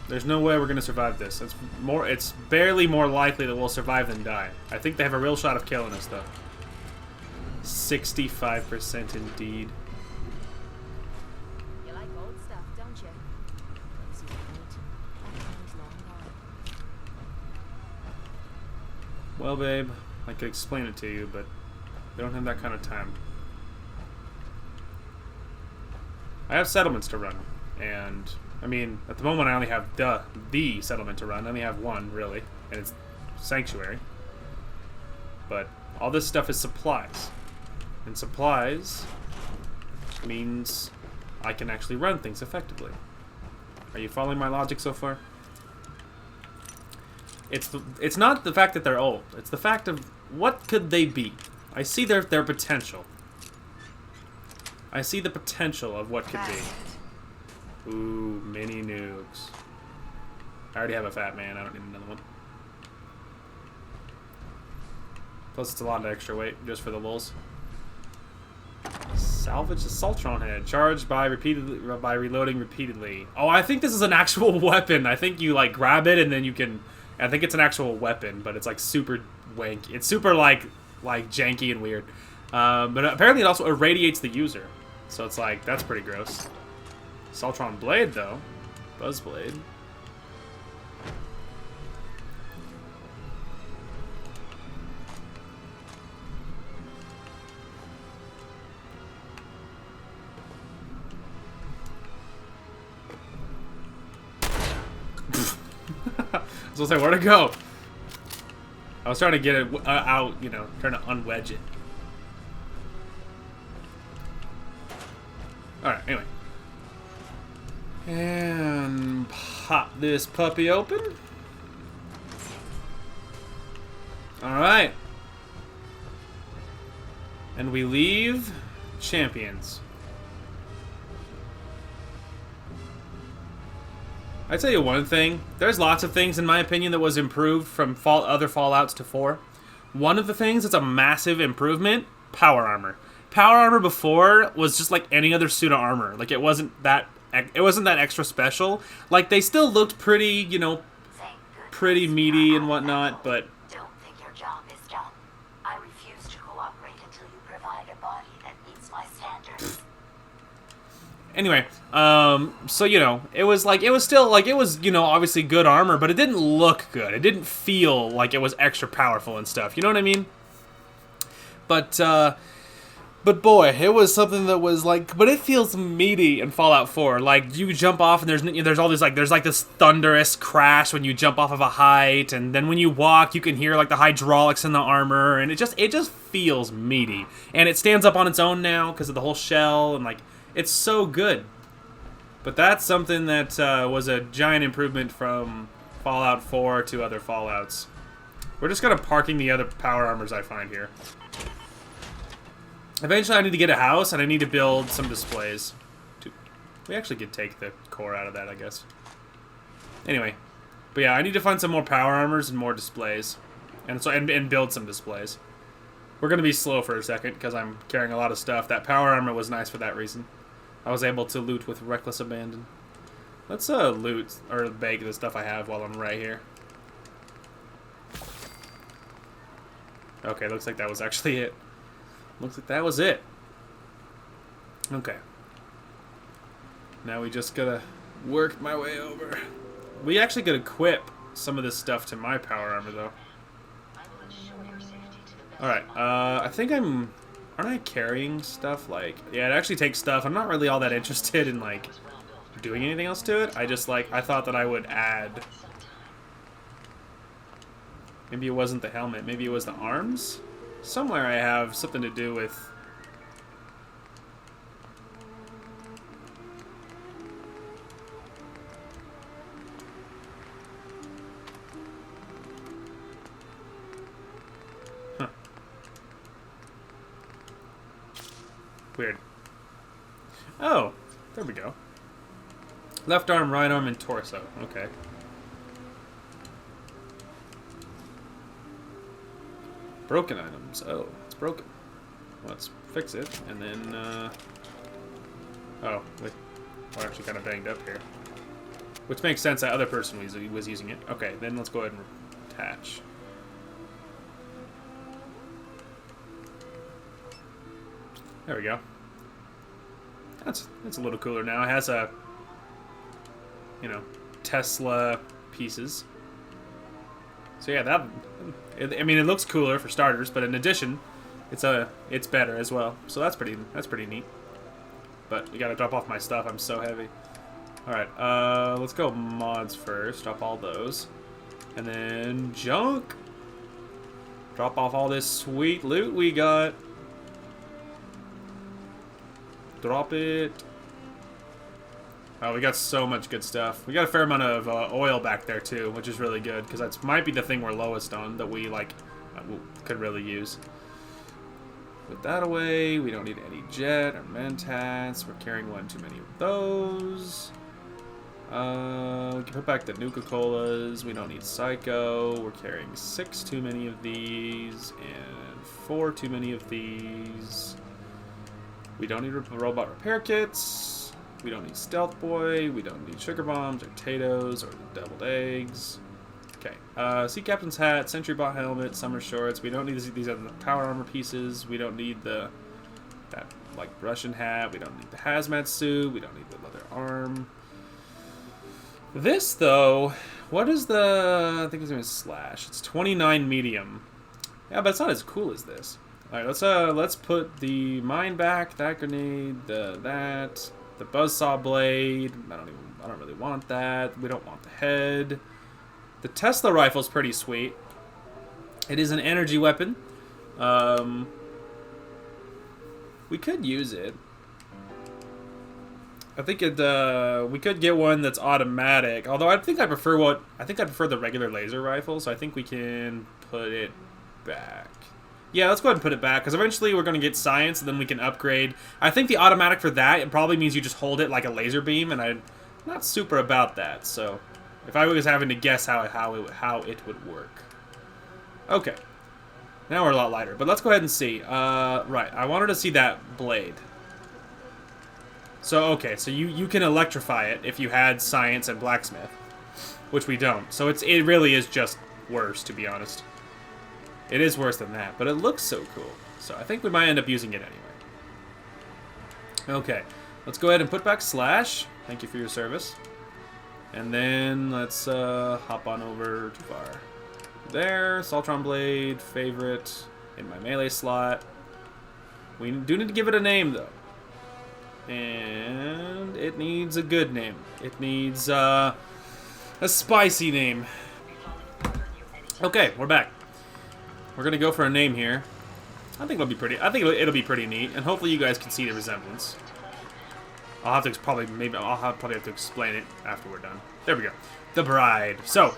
There's no way we're gonna survive this. It's barely more likely that we'll survive than die. I think they have a real shot of killing us though. 65% indeed. You like old stuff, don't you? Makes you old. That time's long gone. Well, babe, I could explain it to you, but we don't have that kind of time. I have settlements to run, and I mean, at the moment I only have the settlement to run. I only have one, really, and it's Sanctuary. But all this stuff is supplies, and supplies means I can actually run things effectively. Are you following my logic so far? It's not the fact that they're old. It's the fact of what could they be. I see their potential. I see the potential of what could be. Ooh, mini nukes. I already have a fat man. I don't need another one. Plus, it's a lot of extra weight just for the lulz. Salvage the Saltron head. Charged by reloading repeatedly. Oh, I think this is an actual weapon. I think you like grab it and then you can. I think it's an actual weapon, but it's like super wank. It's super like janky and weird. But apparently it also irradiates the user. So it's like, that's pretty gross. Saltron blade, though. Buzzblade. I was gonna say, where'd it go? I was trying to get it out, you know, trying to unwedge it. Alright, anyway. And pop this puppy open. Alright. And we leave champions. I tell you one thing. There's lots of things, in my opinion, that was improved from other Fallouts to 4. One of the things that's a massive improvement, power armor. Power armor before was just like any other suit of armor. Like it wasn't that extra special. Like they still looked pretty, you know, pretty meaty and whatnot, but Don't think your job is done. I refuse to cooperate until you provide a body that meets my standards. anyway, so you know, it was still like, it was, you know, obviously good armor, but it didn't look good. It didn't feel like it was extra powerful and stuff. You know what I mean? But boy, it was something that was like, but it feels meaty in Fallout 4. Like you jump off and there's all these there's this thunderous crash when you jump off of a height, and then when you walk, you can hear like the hydraulics in the armor, and it just feels meaty, and it stands up on its own now because of the whole shell, and like it's so good. But that's something that was a giant improvement from Fallout 4 to other Fallouts. We're just kind of parking the other power armors I find here. Eventually I need to get a house, and I need to build some displays. We actually could take the core out of that, I guess. Anyway. But yeah, I need to find some more power armors and more displays. And build some displays. We're going to be slow for a second, because I'm carrying a lot of stuff. That power armor was nice for that reason. I was able to loot with reckless abandon. Let's loot, or bag the stuff I have while I'm right here. Okay, looks like that was actually it. Looks like that was it. Okay. Now we just gotta work my way over. We actually could equip some of this stuff to my power armor, though. Alright, I think I'm Aren't I carrying stuff? Like, yeah, it actually takes stuff. I'm not really all that interested in, like, doing anything else to it. I just, like, I thought that I would add... Maybe it wasn't the helmet. Maybe it was the arms? Somewhere I have something to do with... Huh. Weird. Oh, there we go. Left arm, right arm, and torso. Okay. Broken items. Oh, it's broken. Let's fix it, and then, oh, wait. We're actually kind of banged up here. Which makes sense, that other person was using it. Okay, then let's go ahead and attach. There we go. That's a little cooler now. It has a, you know, Tesla pieces. So yeah, I mean, it looks cooler for starters, but in addition, it's better as well. So that's pretty neat. But we gotta drop off my stuff. I'm so heavy. All right, let's go mods first. Drop all those, and then junk. Drop off all this sweet loot we got. Drop it. Oh, we got so much good stuff. We got a fair amount of oil back there, too, which is really good, because that might be the thing we're lowest on that we, like, could really use. Put that away. We don't need any jet or mentats. We're carrying one too many of those. We can put back the Nuka-Colas. We don't need Psycho. We're carrying 6 too many of these, and 4 too many of these. We don't need robot repair kits. We don't need Stealth Boy, we don't need Sugar Bombs, or Potatoes, or the Deviled Eggs. Okay, Sea Captain's Hat, Sentry Bot Helmet, Summer Shorts. We don't need these other Power Armor pieces. We don't need that, like, Russian hat. We don't need the Hazmat Suit. We don't need the leather arm. This, though, what is the... I think his name is Slash. It's 29 medium. Yeah, but it's not as cool as this. Alright, let's put the mine back, that grenade, that... The buzzsaw blade, I don't really want that. We don't want the head. The Tesla rifle's pretty sweet. It is an energy weapon. We could use it. I think we could get one that's automatic. Although I think I prefer the regular laser rifle, so I think we can put it back. Yeah, let's go ahead and put it back, because eventually we're going to get science, and then we can upgrade. I think the automatic for that, it probably means you just hold it like a laser beam, and I'm not super about that, so if I was having to guess how it would work. Okay. Now we're a lot lighter, but let's go ahead and see. Right, I wanted to see that blade. So, okay, so you can electrify it if you had science and blacksmith, which we don't. So it really is just worse, to be honest. It is worse than that, but it looks so cool. So I think we might end up using it anyway. Okay, let's go ahead and put back Slash. Thank you for your service. And then let's hop on over too far. There, Saltron Blade, favorite, in my melee slot. We do need to give it a name, though. And it needs a good name. It needs a spicy name. Okay, we're back. We're gonna go for a name here. I think it'll be pretty. I think it'll be pretty neat, and hopefully you guys can see the resemblance. I'll have to probably have to explain it after we're done. There we go. The Bride. So,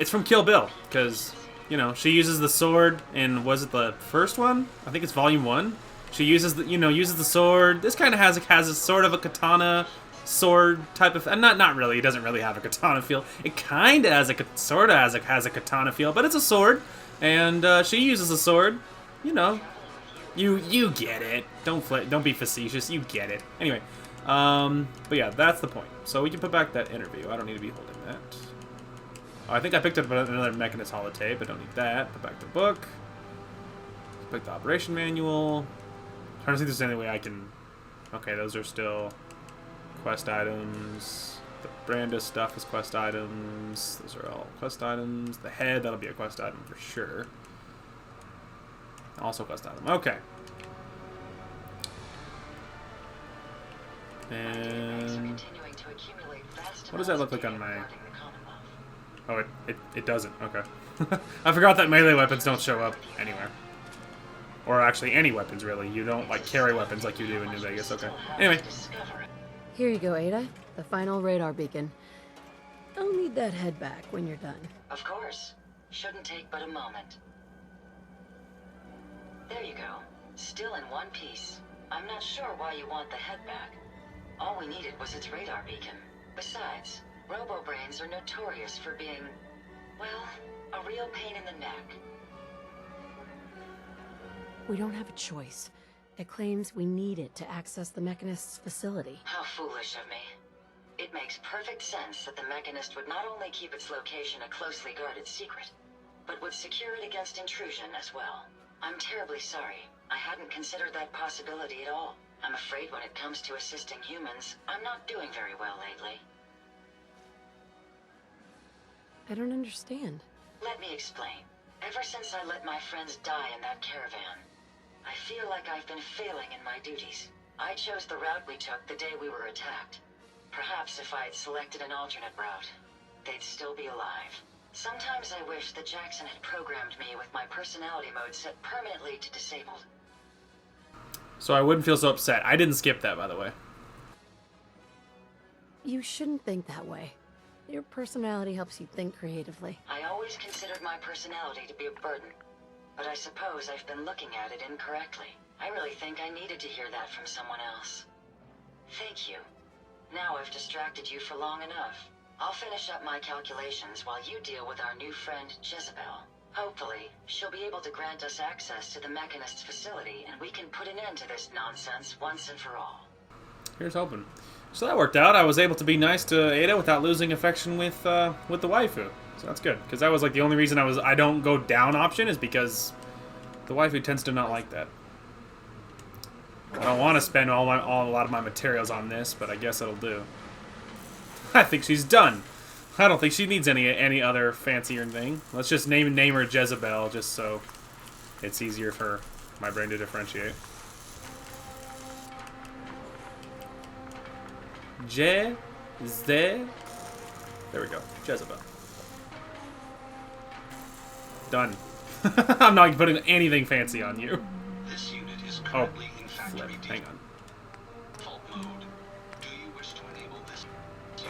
it's from Kill Bill, because you know she uses the sword in, was it the first one? I think it's Volume 1. She uses the sword. This kind of has a sort of a katana sword type of, and not really. It doesn't really have a katana feel. It kind of has a katana feel, but it's a sword. And she uses a sword, you know, you get it. Don't be facetious. You get it. Anyway, but yeah, that's the point. So we can put back that interview. I don't need to be holding that. Oh, I think I picked up another Mechanist holotape. I don't need that. Put back the book. Pick the operation manual. Trying to see if there's any way I can. Okay, those are still quest items. The Brandis stuff is quest items. Those are all quest items. The head, that'll be a quest item for sure. Also quest item. Okay. And Continuing to accumulate vast what does that look like on amounts of my... data regarding the Commonwealth. Oh, it doesn't. Okay. I forgot that melee weapons don't show up anywhere. Or actually any weapons, really. You don't, like, carry weapons like you do in New Vegas. Okay. Anyway. Here you go, Ada. The final radar beacon. I'll need that head back when you're done. Of course. Shouldn't take but a moment. There you go. Still in one piece. I'm not sure why you want the head back. All we needed was its radar beacon. Besides, Robobrains are notorious for being, well, a real pain in the neck. We don't have a choice. It claims we need it to access the Mechanist's facility. How foolish of me. It makes perfect sense that the Mechanist would not only keep its location a closely guarded secret, but would secure it against intrusion as well. I'm terribly sorry. I hadn't considered that possibility at all. I'm afraid when it comes to assisting humans, I'm not doing very well lately. I don't understand. Let me explain. Ever since I let my friends die in that caravan, I feel like I've been failing in my duties. I chose the route we took the day we were attacked. Perhaps if I had selected an alternate route, they'd still be alive. Sometimes I wish that Jackson had programmed me with my personality mode set permanently to disabled. So I wouldn't feel so upset. I didn't skip that, by the way. You shouldn't think that way. Your personality helps you think creatively. I always considered my personality to be a burden, but I suppose I've been looking at it incorrectly. I really think I needed to hear that from someone else. Thank you. Now I've distracted you for long enough. I'll finish up my calculations while you deal with our new friend, Jezebel. Hopefully, she'll be able to grant us access to the Mechanist's facility, and we can put an end to this nonsense once and for all. Here's hoping. So that worked out. I was able to be nice to Ada without losing affection with the waifu. So that's good, because that was like the only reason I don't go down option is because the waifu tends to not like that. I don't want to spend a lot of my materials on this, but I guess it'll do. I think she's done. I don't think she needs any other fancier thing. Let's just name her Jezebel, just so it's easier for my brain to differentiate. There we go. Jezebel. Done. I'm not putting anything fancy on you. This unit is currently in factory flip. Hang on. default mode. Do you wish to enable this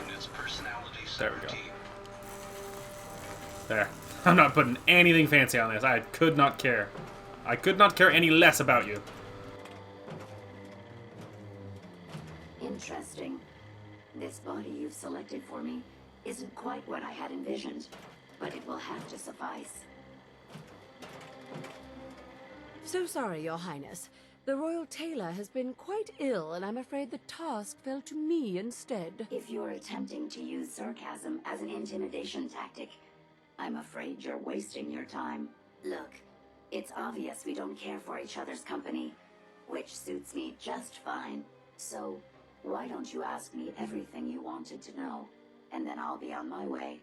unit's personality There we go. sovereignty? There. I'm not putting anything fancy on this. I could not care. I could not care any less about you. Interesting. This body you've selected for me isn't quite what I had envisioned, but it will have to suffice. So sorry, Your Highness. The Royal Tailor has been quite ill, and I'm afraid the task fell to me instead. If you're attempting to use sarcasm as an intimidation tactic, I'm afraid you're wasting your time. Look, it's obvious we don't care for each other's company, which suits me just fine. So, why don't you ask me everything you wanted to know, and then I'll be on my way.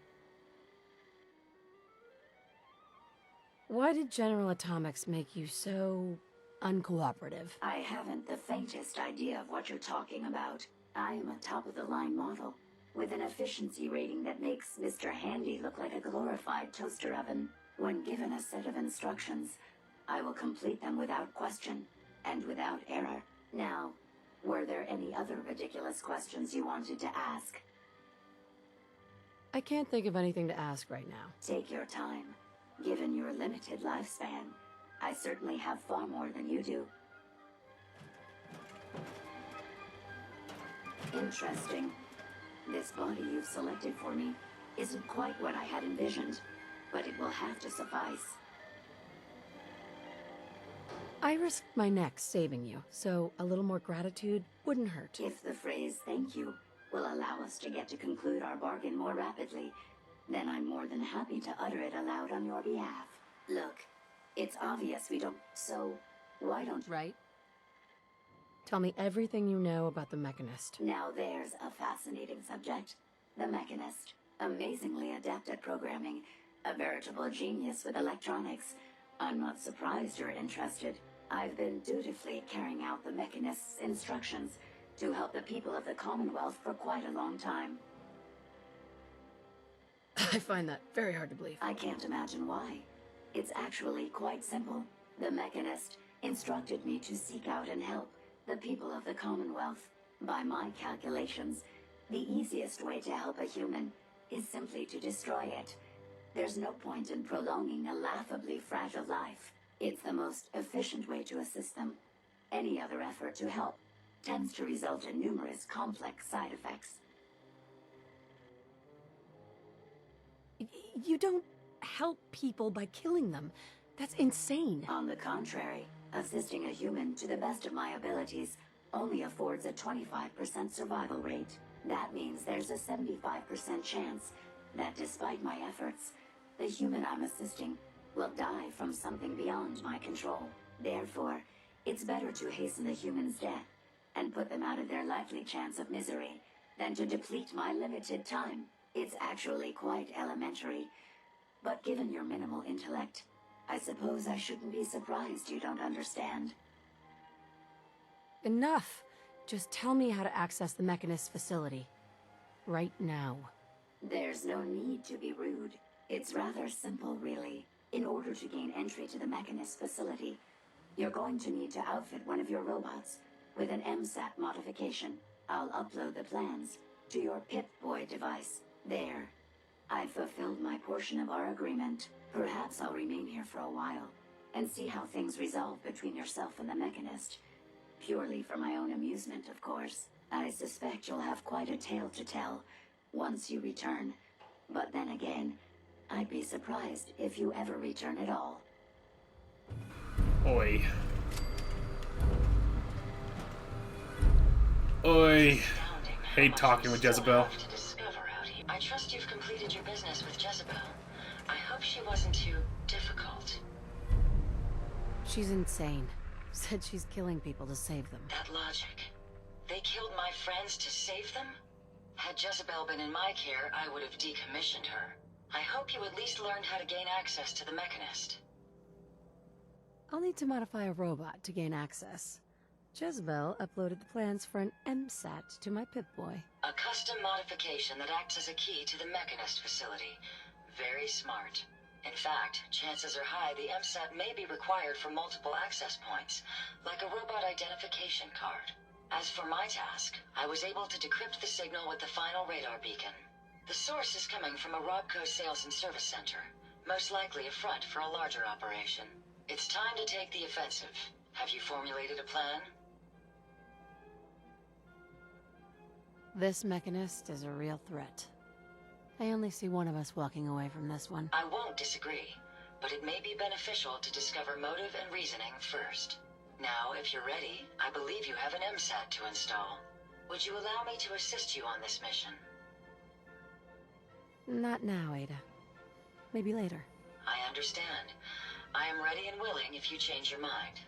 Why did General Atomics make you so uncooperative? I haven't the faintest idea of what you're talking about. I am a top-of-the-line model, with an efficiency rating that makes Mr. Handy look like a glorified toaster oven. When given a set of instructions, I will complete them without question, and without error. Now, were there any other ridiculous questions you wanted to ask? I can't think of anything to ask right now. Take your time. Given your limited lifespan, I certainly have far more than you do. Interesting. This body you've selected for me isn't quite what I had envisioned, but it will have to suffice. I risked my neck saving you, so a little more gratitude wouldn't hurt. If the phrase thank you will allow us to get to conclude our bargain more rapidly, then I'm more than happy to utter it aloud on your behalf. Look, it's obvious we don't, so why don't... Right? Tell me everything you know about the Mechanist. Now there's a fascinating subject. The Mechanist. Amazingly adept at programming. A veritable genius with electronics. I'm not surprised you're interested. I've been dutifully carrying out the Mechanist's instructions to help the people of the Commonwealth for quite a long time. I find that very hard to believe. I can't imagine why. It's actually quite simple. The Mechanist instructed me to seek out and help the people of the Commonwealth. By my calculations, the easiest way to help a human is simply to destroy it. There's no point in prolonging a laughably fragile life. It's the most efficient way to assist them. Any other effort to help tends to result in numerous complex side effects. You don't help people by killing them. That's insane. On the contrary, assisting a human to the best of my abilities only affords a 25% survival rate. That means there's a 75% chance that despite my efforts, the human I'm assisting will die from something beyond my control. Therefore, it's better to hasten the human's death and put them out of their likely chance of misery than to deplete my limited time. It's actually quite elementary, but given your minimal intellect, I suppose I shouldn't be surprised you don't understand. Enough. Just tell me how to access the Mechanist facility. Right now. There's no need to be rude. It's rather simple, really. In order to gain entry to the Mechanist facility, you're going to need to outfit one of your robots with an MSAT modification. I'll upload the plans to your Pip-Boy device. There. I've fulfilled my portion of our agreement. Perhaps I'll remain here for a while and see how things resolve between yourself and the Mechanist. Purely for my own amusement, of course. I suspect you'll have quite a tale to tell once you return. But then again, I'd be surprised if you ever return at all. Oi. Oi. Hate talking with Jezebel. I trust you've completed your business with Jezebel. I hope she wasn't too difficult. She's insane. Said she's killing people to save them. That logic. They killed my friends to save them? Had Jezebel been in my care, I would have decommissioned her. I hope you at least learned how to gain access to the Mechanist. I'll need to modify a robot to gain access. Jezebel uploaded the plans for an MSAT to my Pip-Boy. A custom modification that acts as a key to the Mechanist facility. Very smart. In fact, chances are high the MSAT may be required for multiple access points, like a robot identification card. As for my task, I was able to decrypt the signal with the final radar beacon. The source is coming from a Robco sales and service center, most likely a front for a larger operation. It's time to take the offensive. Have you formulated a plan? This Mechanist is a real threat. I only see one of us walking away from this one. I won't disagree, but it may be beneficial to discover motive and reasoning first. Now, if you're ready, I believe you have an MSAT to install. Would you allow me to assist you on this mission? Not now, Ada. Maybe later. I understand. I am ready and willing if you change your mind.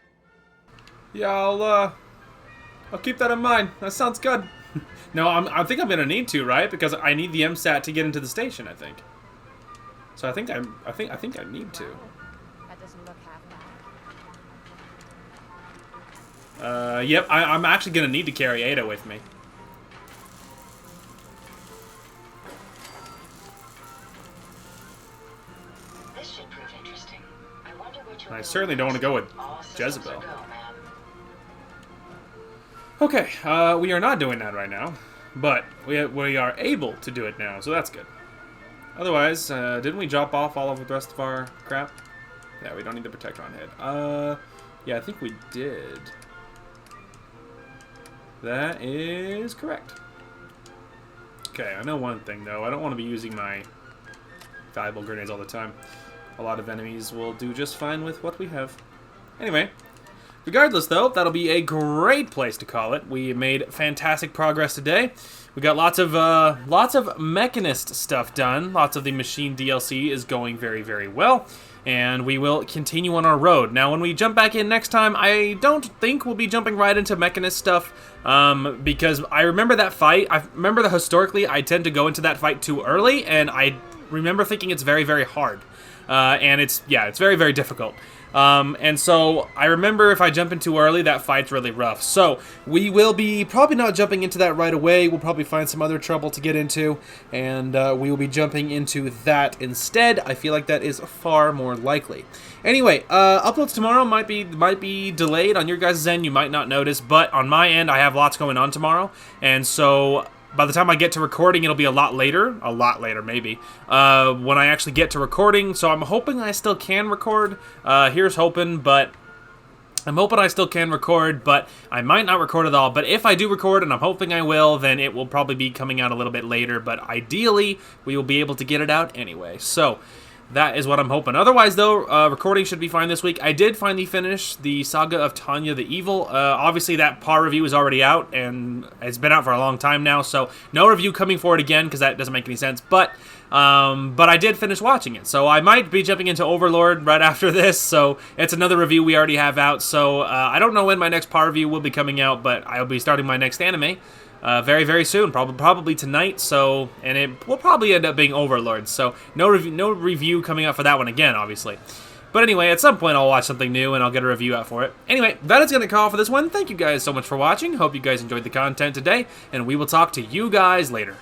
Yeah, I'll keep that in mind. That sounds good. No, I think I'm gonna need to, right? Because I need the MSAT to get into the station, I think. So I think I need to. That doesn't look half bad. Yep, I'm actually gonna need to carry Ada with me. This should prove interesting. I wonder what you'll I certainly don't want to go with All systems Jezebel. are go, ma'am. Okay, we are not doing that right now, but we are able to do it now, so that's good. Otherwise, didn't we drop off all of the rest of our crap? Yeah, we don't need the protector on head. Yeah, I think we did. That is correct. Okay, I know one thing, though. I don't want to be using my valuable grenades all the time. A lot of enemies will do just fine with what we have. Anyway. Regardless, though, that'll be a great place to call it. We made fantastic progress today. We got lots of Mechanist stuff done. Lots of the machine DLC is going very, very well. And we will continue on our road. Now, when we jump back in next time, I don't think we'll be jumping right into Mechanist stuff. Because I remember that fight. I remember that historically, I tend to go into that fight too early. And I remember thinking it's very, very hard. and it's very, very difficult. And so I remember if I jump in too early, that fight's really rough. So we will be probably not jumping into that right away. We'll probably find some other trouble to get into, and we will be jumping into that instead. I feel like that is far more likely. Anyway, uploads tomorrow might be delayed on your guys' end. You might not notice, but on my end, I have lots going on tomorrow, and so by the time I get to recording, it'll be a lot later maybe, when I actually get to recording, so I'm hoping I still can record. Here's hoping, but I'm hoping I still can record, but I might not record at all. But if I do record, and I'm hoping I will, then it will probably be coming out a little bit later, but ideally, we will be able to get it out anyway. So that is what I'm hoping. Otherwise, though, recording should be fine this week. I did finally finish the Saga of Tanya the Evil. Obviously, that PAR review is already out, and it's been out for a long time now, so no review coming for it again, because that doesn't make any sense. But I did finish watching it, so I might be jumping into Overlord right after this, so it's another review we already have out. So I don't know when my next PAR review will be coming out, but I'll be starting my next anime very, very soon, probably tonight. So, and it will probably end up being Overlord. So, no review coming out for that one again, obviously. But anyway, at some point I'll watch something new and I'll get a review out for it. Anyway, that is going to call for this one. Thank you guys so much for watching. Hope you guys enjoyed the content today, and we will talk to you guys later.